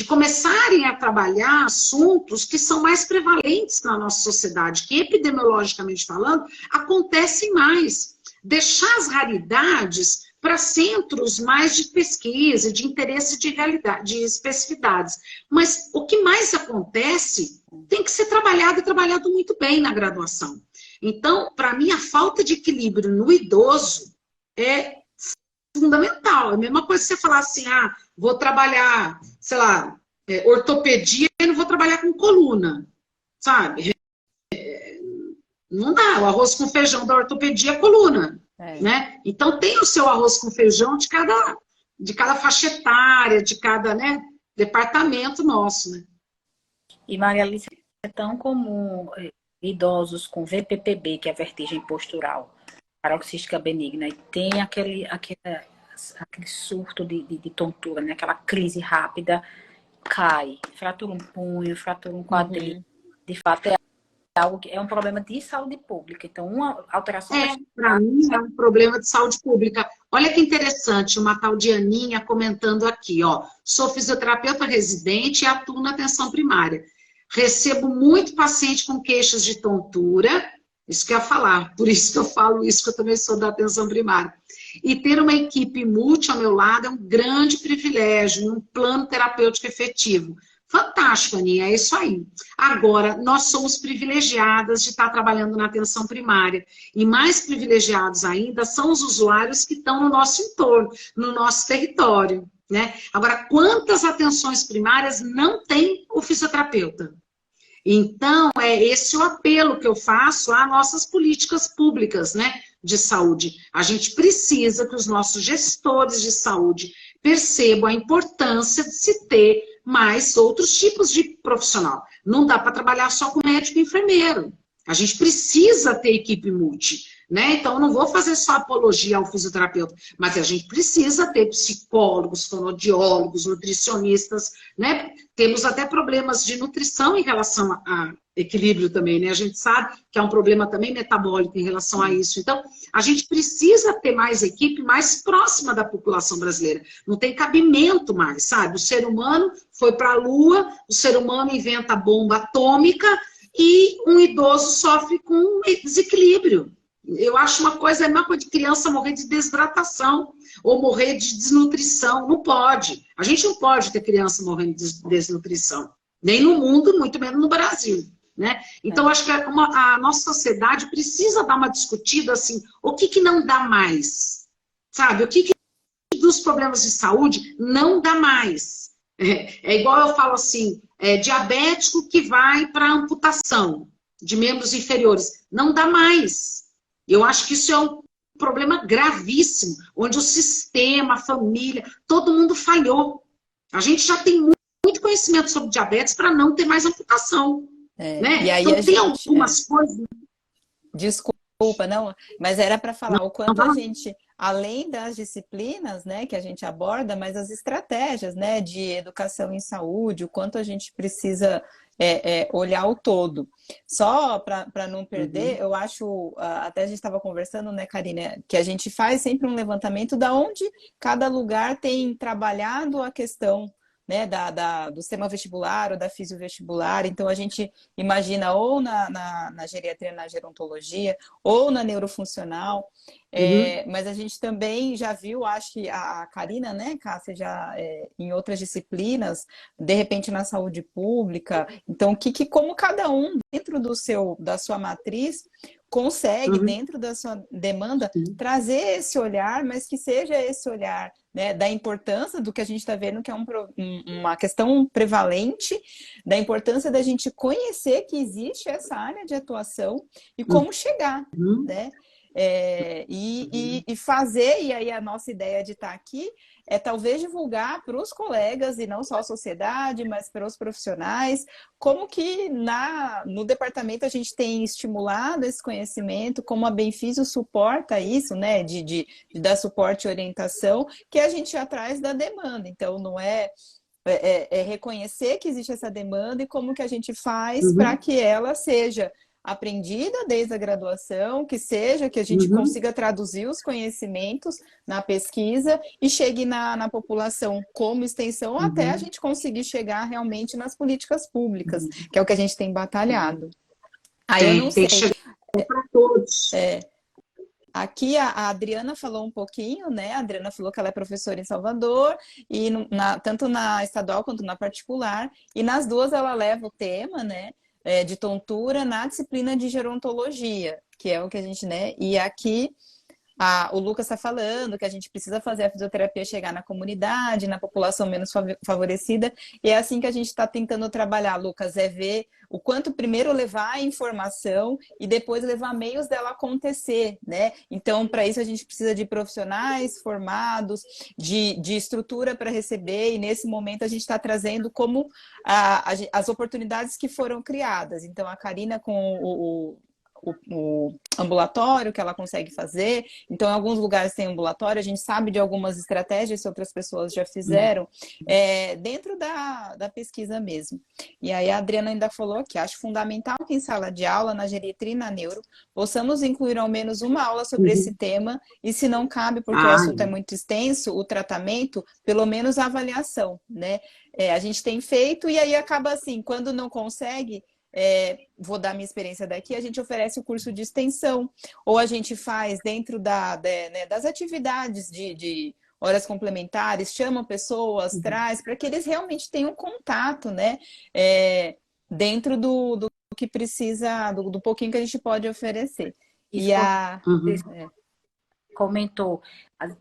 começarem a trabalhar assuntos que são mais prevalentes na nossa sociedade, que epidemiologicamente falando, acontecem mais. Deixar as raridades para centros mais de pesquisa, de interesse de realidade, de especificidades. Mas o que mais acontece tem que ser trabalhado e trabalhado muito bem na graduação. Então, para mim, a falta de equilíbrio no idoso é fundamental. É a mesma coisa que você falar assim, vou trabalhar, sei lá, ortopedia e não vou trabalhar com coluna, sabe? Não dá, o arroz com feijão da ortopedia é coluna, né? Então tem o seu arroz com feijão de cada faixa etária, de cada, né, departamento nosso, né? E Maria Alice, é tão comum idosos com VPPB, que é a vertigem postural, paroxística benigna, e tem aquele surto de tontura, né? Aquela crise rápida, cai, fratura um punho, fratura um quadril. De fato, é um problema de saúde pública. Então, uma alteração... Para mim, é um problema de saúde pública. Olha que interessante, uma tal de Aninha comentando aqui, ó. Sou fisioterapeuta residente e atuo na atenção primária. Recebo muito paciente com queixas de tontura, isso que eu ia falar, por isso que eu falo isso, que eu também sou da atenção primária. E ter uma equipe multi ao meu lado é um grande privilégio, um plano terapêutico efetivo. Fantástico, Aninha, é isso aí. Agora, nós somos privilegiadas de estar trabalhando na atenção primária. E mais privilegiados ainda são os usuários que estão no nosso entorno, no nosso território, né? Agora, quantas atenções primárias não tem o fisioterapeuta? Então, é esse o apelo que eu faço às nossas políticas públicas, né, de saúde. A gente precisa que os nossos gestores de saúde percebam a importância de se ter mais outros tipos de profissional. Não dá para trabalhar só com médico e enfermeiro. A gente precisa ter equipe multi, né? Então, eu não vou fazer só apologia ao fisioterapeuta, mas a gente precisa ter psicólogos, fonoaudiólogos, nutricionistas, né? Temos até problemas de nutrição em relação a equilíbrio também, né? A gente sabe que é um problema também metabólico em relação a isso. Então, a gente precisa ter mais equipe mais próxima da população brasileira. Não tem cabimento mais, sabe? O ser humano foi para a Lua, o ser humano inventa a bomba atômica e um idoso sofre com desequilíbrio. Eu acho uma coisa, é a mesma coisa de criança morrer de desidratação ou morrer de desnutrição. Não pode. A gente não pode ter criança morrendo de desnutrição. Nem no mundo, muito menos no Brasil. Né? Então, acho que a nossa sociedade precisa dar uma discutida assim, o que não dá mais? Sabe? O que dos problemas de saúde não dá mais? É igual eu falo assim, diabético que vai para amputação de membros inferiores. Não dá mais. Eu acho que isso é um problema gravíssimo, onde o sistema, a família, todo mundo falhou. A gente já tem muito conhecimento sobre diabetes para não ter mais amputação. Né? E aí então, tem algumas coisas... Desculpa, não, mas era para falar o quanto além das disciplinas, né, que a gente aborda, mas as estratégias, né, de educação em saúde, o quanto a gente precisa olhar o todo. Só para não perder, eu acho, até a gente estava conversando, né, Karina, que a gente faz sempre um levantamento da onde cada lugar tem trabalhado a questão, né, do sistema vestibular ou da fisiovestibular. Então, a gente imagina ou na geriatria, na gerontologia, ou na neurofuncional, mas a gente também já viu, acho que a Karina, né, Cássia, já em outras disciplinas, de repente na saúde pública. Então, como cada um, dentro da sua matriz, consegue, dentro da sua demanda, trazer esse olhar, mas que seja esse olhar, né, da importância do que a gente está vendo, que é uma questão prevalente, da importância da gente conhecer que existe essa área de atuação e como chegar, né? E fazer, e aí a nossa ideia de estar aqui é talvez divulgar para os colegas, e não só a sociedade, mas para os profissionais, como que no departamento a gente tem estimulado esse conhecimento, como a Benfísio suporta isso, né, de dar suporte e orientação, que a gente ia atrás da demanda. Então, não é reconhecer que existe essa demanda e como que a gente faz para que ela seja aprendida desde a graduação, que a gente consiga traduzir os conhecimentos na pesquisa e chegue na população como extensão, até a gente conseguir chegar realmente nas políticas públicas, que é o que a gente tem batalhado. Aí eu não sei. Tem que chegar para todos. Aqui a Adriana falou um pouquinho, né? A Adriana falou que ela é professora em Salvador, e tanto na estadual quanto na particular, e nas duas ela leva o tema, né, de tontura na disciplina de gerontologia, que é o que a gente, né? E aqui o Lucas está falando que a gente precisa fazer a fisioterapia chegar na comunidade, na população menos favorecida, e é assim que a gente está tentando trabalhar, Lucas, ver o quanto primeiro levar a informação e depois levar meios dela acontecer, né? Então, para isso a gente precisa de profissionais formados, de estrutura para receber, e nesse momento a gente está trazendo como as oportunidades que foram criadas. Então, a Karina com o ambulatório que ela consegue fazer. Então, em alguns lugares tem ambulatório, a gente sabe de algumas estratégias que outras pessoas já fizeram, dentro da pesquisa mesmo. E aí a Adriana ainda falou que acho fundamental que em sala de aula, na geriatria e na neuro, possamos incluir ao menos uma aula sobre esse tema, e se não cabe, porque o assunto é muito extenso, o tratamento, pelo menos a avaliação, né? A gente tem feito, e aí acaba assim, quando não consegue, vou dar minha experiência daqui, a gente oferece o curso de extensão, ou a gente faz dentro das atividades de horas complementares, chama pessoas, traz, para que eles realmente tenham contato, né, dentro do que precisa, do pouquinho que a gente pode oferecer. Isso comentou,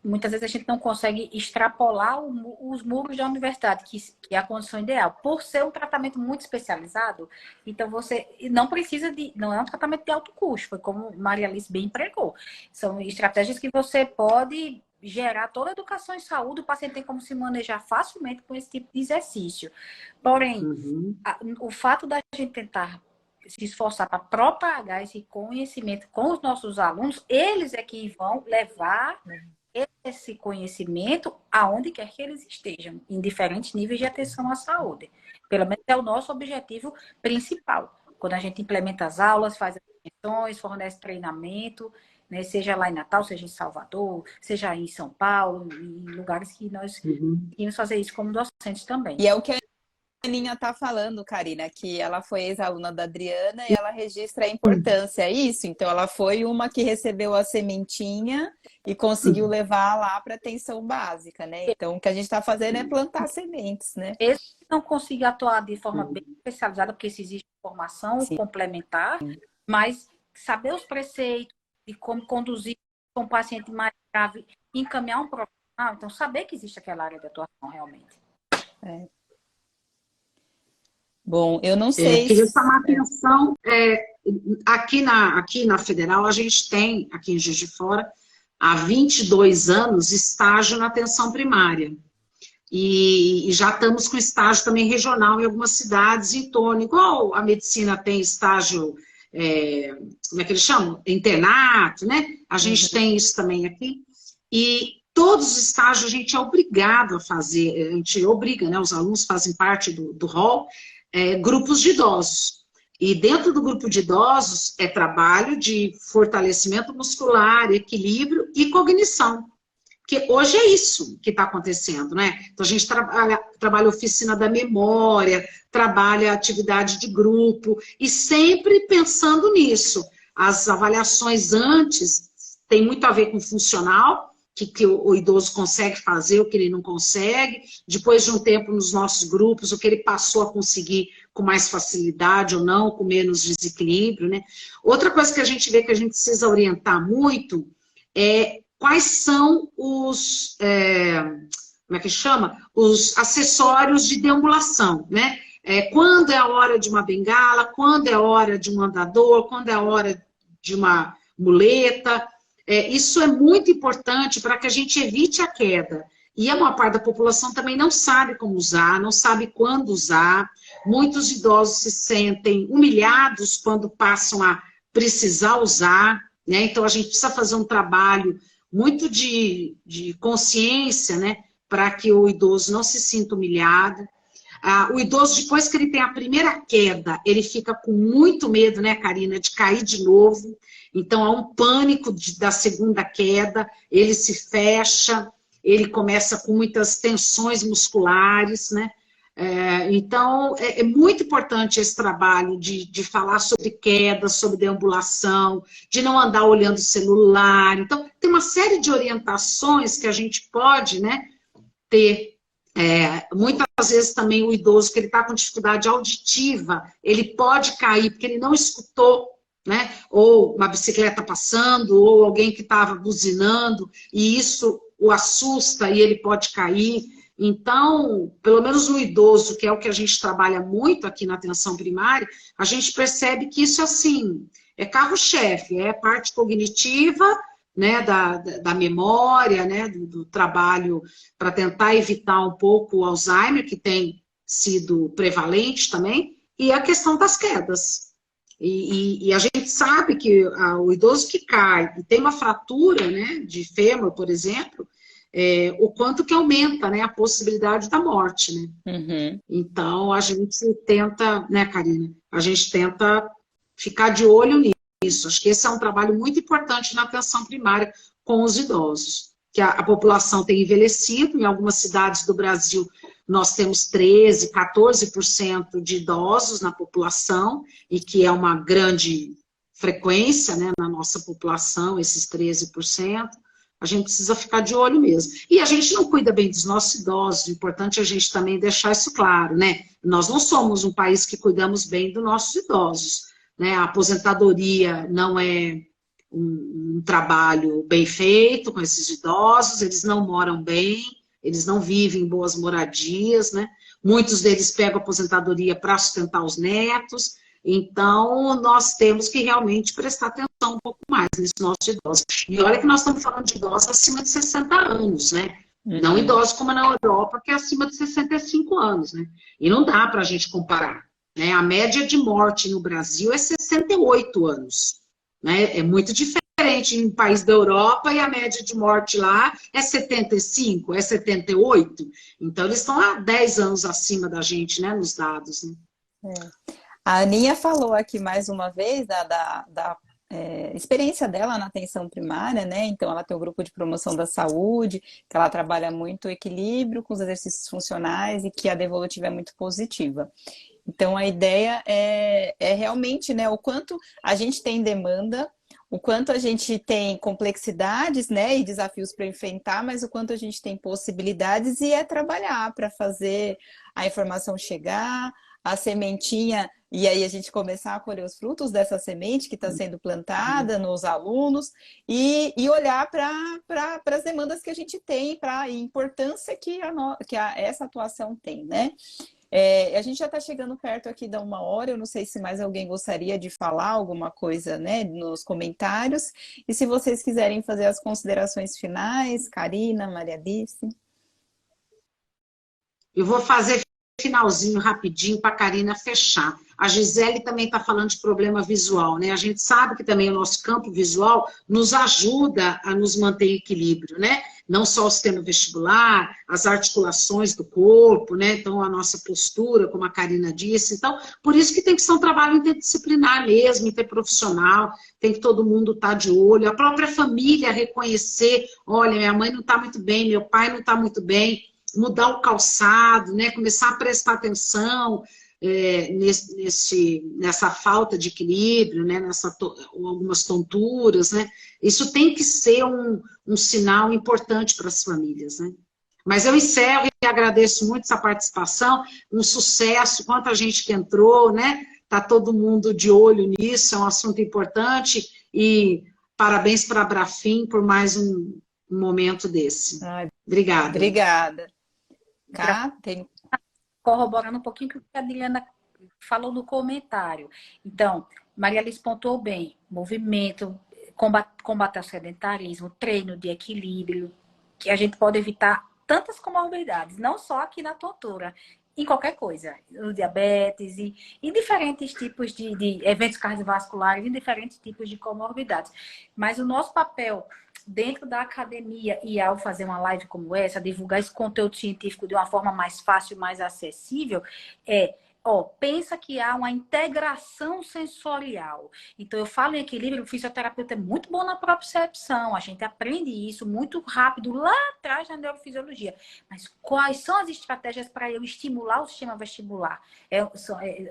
muitas vezes a gente não consegue extrapolar os muros da universidade, que é a condição ideal. Por ser um tratamento muito especializado, então você não precisa não é um tratamento de alto custo, foi como Maria Alice bem pregou. São estratégias que você pode gerar toda a educação em saúde, o paciente tem como se manejar facilmente com esse tipo de exercício. Porém, o fato da gente tentar se esforçar para propagar esse conhecimento com os nossos alunos, eles é que vão levar esse conhecimento aonde quer que eles estejam, em diferentes níveis de atenção à saúde. Pelo menos é o nosso objetivo principal. Quando a gente implementa as aulas, faz as sessões, fornece treinamento, né, seja lá em Natal, seja em Salvador, seja em São Paulo, em lugares que nós queremos fazer isso como docentes também. E é o que a Aninha tá falando, Karina, que ela foi ex-aluna da Adriana e ela registra a importância, é isso? Então, ela foi uma que recebeu a sementinha e conseguiu levar lá para atenção básica, né? Então, o que a gente está fazendo é plantar sementes, né? Esse não consigo atuar de forma bem especializada, porque se existe formação complementar, mas saber os preceitos e como conduzir um paciente mais grave, encaminhar um profissional, então saber que existe aquela área de atuação realmente. Bom, eu não sei queria chamar a atenção, aqui na Federal, a gente tem, aqui em Juiz de Fora, há 22 anos, estágio na atenção primária. E já estamos com estágio também regional em algumas cidades em torno, igual a medicina tem estágio, como é que eles chamam? Internato, né? A gente tem isso também aqui. E todos os estágios a gente é obrigado a fazer, a gente obriga, né, os alunos fazem parte do hall, grupos de idosos. E dentro do grupo de idosos é trabalho de fortalecimento muscular, equilíbrio e cognição. Porque hoje é isso que está acontecendo, né? Então a gente trabalha a oficina da memória, trabalha atividade de grupo, e sempre pensando nisso. As avaliações antes tem muito a ver com funcional, que o idoso consegue fazer, o que ele não consegue. Depois de um tempo nos nossos grupos, o que ele passou a conseguir com mais facilidade ou não, com menos desequilíbrio, né? Outra coisa que a gente vê que a gente precisa orientar muito é quais são os, como é que chama? Os acessórios de deambulação, né? Quando é a hora de uma bengala, quando é a hora de um andador, quando é a hora de uma muleta. Isso é muito importante para que a gente evite a queda. E a maior parte da população também não sabe como usar, não sabe quando usar. Muitos idosos se sentem humilhados quando passam a precisar usar, né? Então a gente precisa fazer um trabalho muito de consciência, né? Para que o idoso não se sinta humilhado. O idoso, depois que ele tem a primeira queda, ele fica com muito medo, né, Karina, de cair de novo. Então, há um pânico da segunda queda, ele se fecha, ele começa com muitas tensões musculares, né? Então, é muito importante esse trabalho de falar sobre queda, sobre deambulação, de não andar olhando o celular. Então, tem uma série de orientações que a gente pode, né, ter. Muitas vezes também o idoso que ele está com dificuldade auditiva, ele pode cair porque ele não escutou, né? Ou uma bicicleta passando, ou alguém que estava buzinando, e isso o assusta e ele pode cair. Então, pelo menos no idoso, que é o que a gente trabalha muito aqui na atenção primária, a gente percebe que isso, assim, é carro-chefe, é parte cognitiva, né, da memória, né, do trabalho para tentar evitar um pouco o Alzheimer, que tem sido prevalente também, e a questão das quedas. E a gente sabe que o idoso que cai e tem uma fratura, né, de fêmur, por exemplo, o quanto que aumenta, né, a possibilidade da morte, né? Uhum. Então, a gente tenta, né, Karina? A gente tenta ficar de olho nisso. Acho que esse é um trabalho muito importante na atenção primária com os idosos. Que a população tem envelhecido, em algumas cidades do Brasil nós temos 13%, 14% de idosos na população, e que é uma grande frequência, né, na nossa população, esses 13%. A gente precisa ficar de olho mesmo. E a gente não cuida bem dos nossos idosos, é importante a gente também deixar isso claro, né? Nós não somos um país que cuidamos bem dos nossos idosos, né? A aposentadoria não é um trabalho bem feito com esses idosos, eles não moram bem, eles não vivem em boas moradias, né? Muitos deles pegam aposentadoria para sustentar os netos. Então, nós temos que realmente prestar atenção um pouco mais nesses nossos idosos. E olha que nós estamos falando de idosos acima de 60 anos, né? Uhum. Não idosos como na Europa, que é acima de 65 anos, né? E não dá para a gente comparar, né? A média de morte no Brasil é 68 anos, né? É muito diferente em um país da Europa, e a média de morte lá é 75, é 78. Então, eles estão há 10 anos acima da gente, né? Nos dados, né? A Aninha falou aqui mais uma vez da experiência dela na atenção primária, né? Então, ela tem um grupo de promoção da saúde, que ela trabalha muito o equilíbrio com os exercícios funcionais e que a devolutiva é muito positiva. Então, a ideia é realmente, né, o quanto a gente tem demanda, o quanto a gente tem complexidades, né, e desafios para enfrentar, mas o quanto a gente tem possibilidades e trabalhar para fazer a informação chegar, a sementinha, e aí a gente começar a colher os frutos dessa semente que está sendo plantada nos alunos e olhar para as demandas que a gente tem, para a importância que essa atuação tem, né? A gente já está chegando perto aqui da 1 hora, eu não sei se mais alguém gostaria de falar alguma coisa, né, nos comentários, e se vocês quiserem fazer as considerações finais, Karina, Maria Alice. Eu vou fazer finalzinho rapidinho para a Karina fechar. A Gisele também está falando de problema visual, né? A gente sabe que também o nosso campo visual nos ajuda a nos manter em equilíbrio, né? Não só o sistema vestibular, as articulações do corpo, né? Então, a nossa postura, como a Karina disse. Então, por isso que tem que ser um trabalho interdisciplinar mesmo, interprofissional, tem que todo mundo estar de olho, a própria família reconhecer, olha, minha mãe não está muito bem, meu pai não está muito bem, mudar o calçado, né? Começar a prestar atenção nessa falta de equilíbrio, né? Algumas tonturas, né? Isso tem que ser um sinal importante para as famílias, né? Mas eu encerro e agradeço muito essa participação, um sucesso, quanta gente que entrou, né? Tá todo mundo de olho nisso, é um assunto importante e parabéns para a Brafim por mais um momento desse. Ai, Obrigada. obrigada. Cá, tem... Corroborando um pouquinho o que a Adriana falou no comentário. Então, Maria Alice pontuou bem, movimento, combate ao sedentarismo, treino de equilíbrio, que a gente pode evitar tantas comorbidades, não só aqui na tontura, em qualquer coisa, o diabetes e em diferentes tipos de eventos cardiovasculares, em diferentes tipos de comorbidades. Mas o nosso papel dentro da academia e ao fazer uma live como essa, divulgar esse conteúdo científico de uma forma mais fácil, mais acessível, pensa que há uma integração sensorial. Então, eu falo em equilíbrio, o fisioterapeuta é muito bom na propriocepção, a gente aprende isso muito rápido lá atrás na neurofisiologia. Mas quais são as estratégias para eu estimular o sistema vestibular?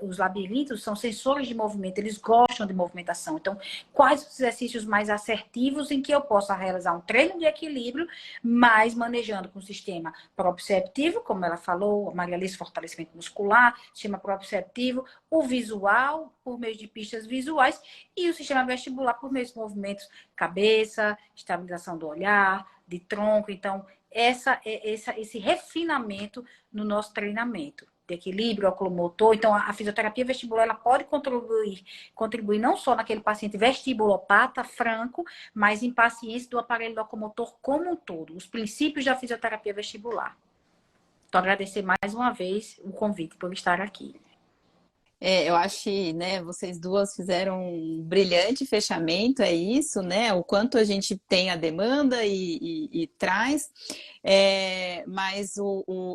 Os labirintos são sensores de movimento, eles gostam de movimentação. Então, quais os exercícios mais assertivos em que eu possa realizar um treino de equilíbrio, mas manejando com o sistema proprioceptivo, como ela falou, Maria Alice, fortalecimento muscular, sistema proprioceptivo, o visual, por meio de pistas visuais, e o sistema vestibular por meio de movimentos cabeça, estabilização do olhar, de tronco. Então, esse refinamento no nosso treinamento de equilíbrio oculomotor. Então, a fisioterapia vestibular ela pode contribuir não só naquele paciente vestibulopata franco, mas em pacientes do aparelho locomotor como um todo. Os princípios da fisioterapia vestibular. Então, agradecer mais uma vez o convite por estar aqui. Eu acho que, né, vocês duas fizeram um brilhante fechamento, é isso, né? O quanto a gente tem a demanda e traz, mas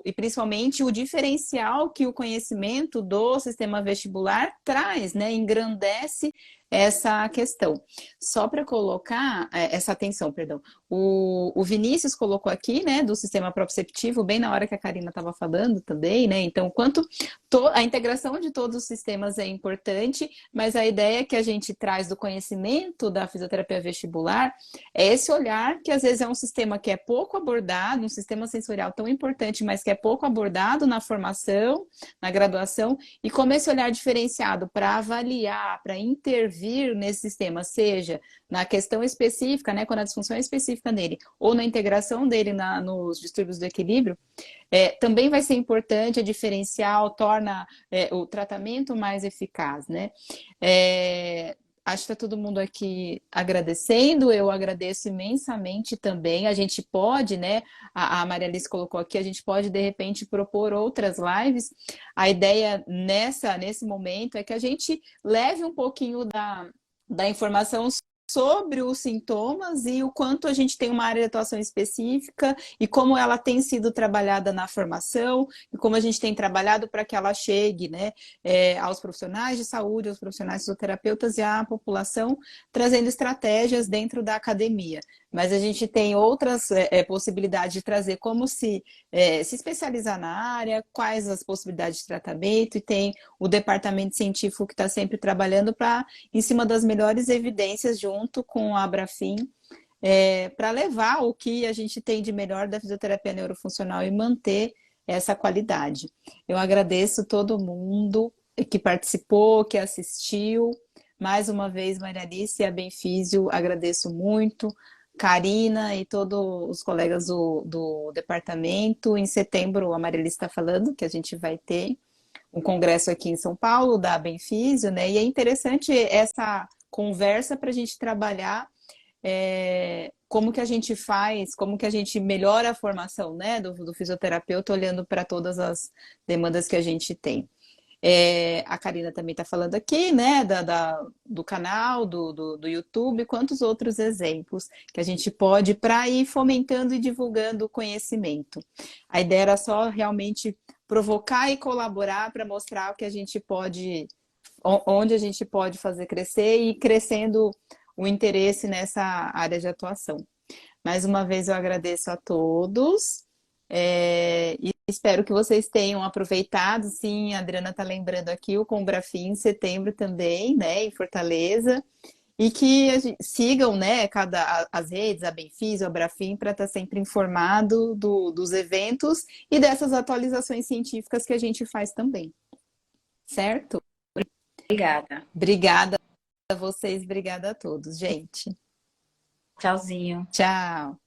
e principalmente o diferencial que o conhecimento do sistema vestibular traz, né? Engrandece essa questão. Só para colocar essa atenção, perdão. O Vinícius colocou aqui, né, do sistema proprioceptivo, bem na hora que a Karina estava falando também, né? Então, quanto a integração de todos os sistemas é importante, mas a ideia que a gente traz do conhecimento da fisioterapia vestibular é esse olhar que às vezes é um sistema que é pouco abordado, um sistema sensorial tão importante, mas que é pouco abordado na formação, na graduação, e como esse olhar diferenciado para avaliar, para intervir nesse sistema, seja na questão específica, né, quando a disfunção é específica nele, ou na integração dele nos distúrbios do equilíbrio, também vai ser importante, é diferencial, torna o tratamento mais eficaz, né? Acho que está todo mundo aqui agradecendo, eu agradeço imensamente também. A gente pode, né? A Maria Alice colocou aqui, a gente pode, de repente, propor outras lives. A ideia nesse momento é que a gente leve um pouquinho da informação sobre os sintomas e o quanto a gente tem uma área de atuação específica e como ela tem sido trabalhada na formação e como a gente tem trabalhado para que ela chegue, né, aos profissionais de saúde, aos profissionais fisioterapeutas e à população, trazendo estratégias dentro da academia. Mas a gente tem outras possibilidades de trazer como se especializar na área, quais as possibilidades de tratamento, e tem o departamento científico que está sempre trabalhando em cima das melhores evidências junto com a Brafim, para levar o que a gente tem de melhor da fisioterapia neurofuncional e manter essa qualidade. Eu agradeço todo mundo que participou, que assistiu. Mais uma vez, Maria Alice e a Benfísio, agradeço muito. Karina e todos os colegas do departamento. Em setembro, a Maria Alice está falando que a gente vai ter um congresso aqui em São Paulo, da Benfísio, né? E é interessante essa conversa para a gente trabalhar como que a gente faz, como que a gente melhora a formação, né, do fisioterapeuta, olhando para todas as demandas que a gente tem. A Karina também está falando aqui, né, do canal, do YouTube, quantos outros exemplos que a gente pode para ir fomentando e divulgando o conhecimento. A ideia era só realmente provocar e colaborar para mostrar o que a gente pode, onde a gente pode fazer crescer e crescendo o interesse nessa área de atuação. Mais uma vez eu agradeço a todos. E espero que vocês tenham aproveitado. Sim, a Adriana está lembrando aqui o Combrafim em setembro também, né, em Fortaleza, e que sigam, né, as redes, a Benfis, a Abrafim, para estar sempre informado dos eventos e dessas atualizações científicas que a gente faz também. Certo? Obrigada. Obrigada a vocês, obrigada a todos, gente. Tchauzinho. Tchau.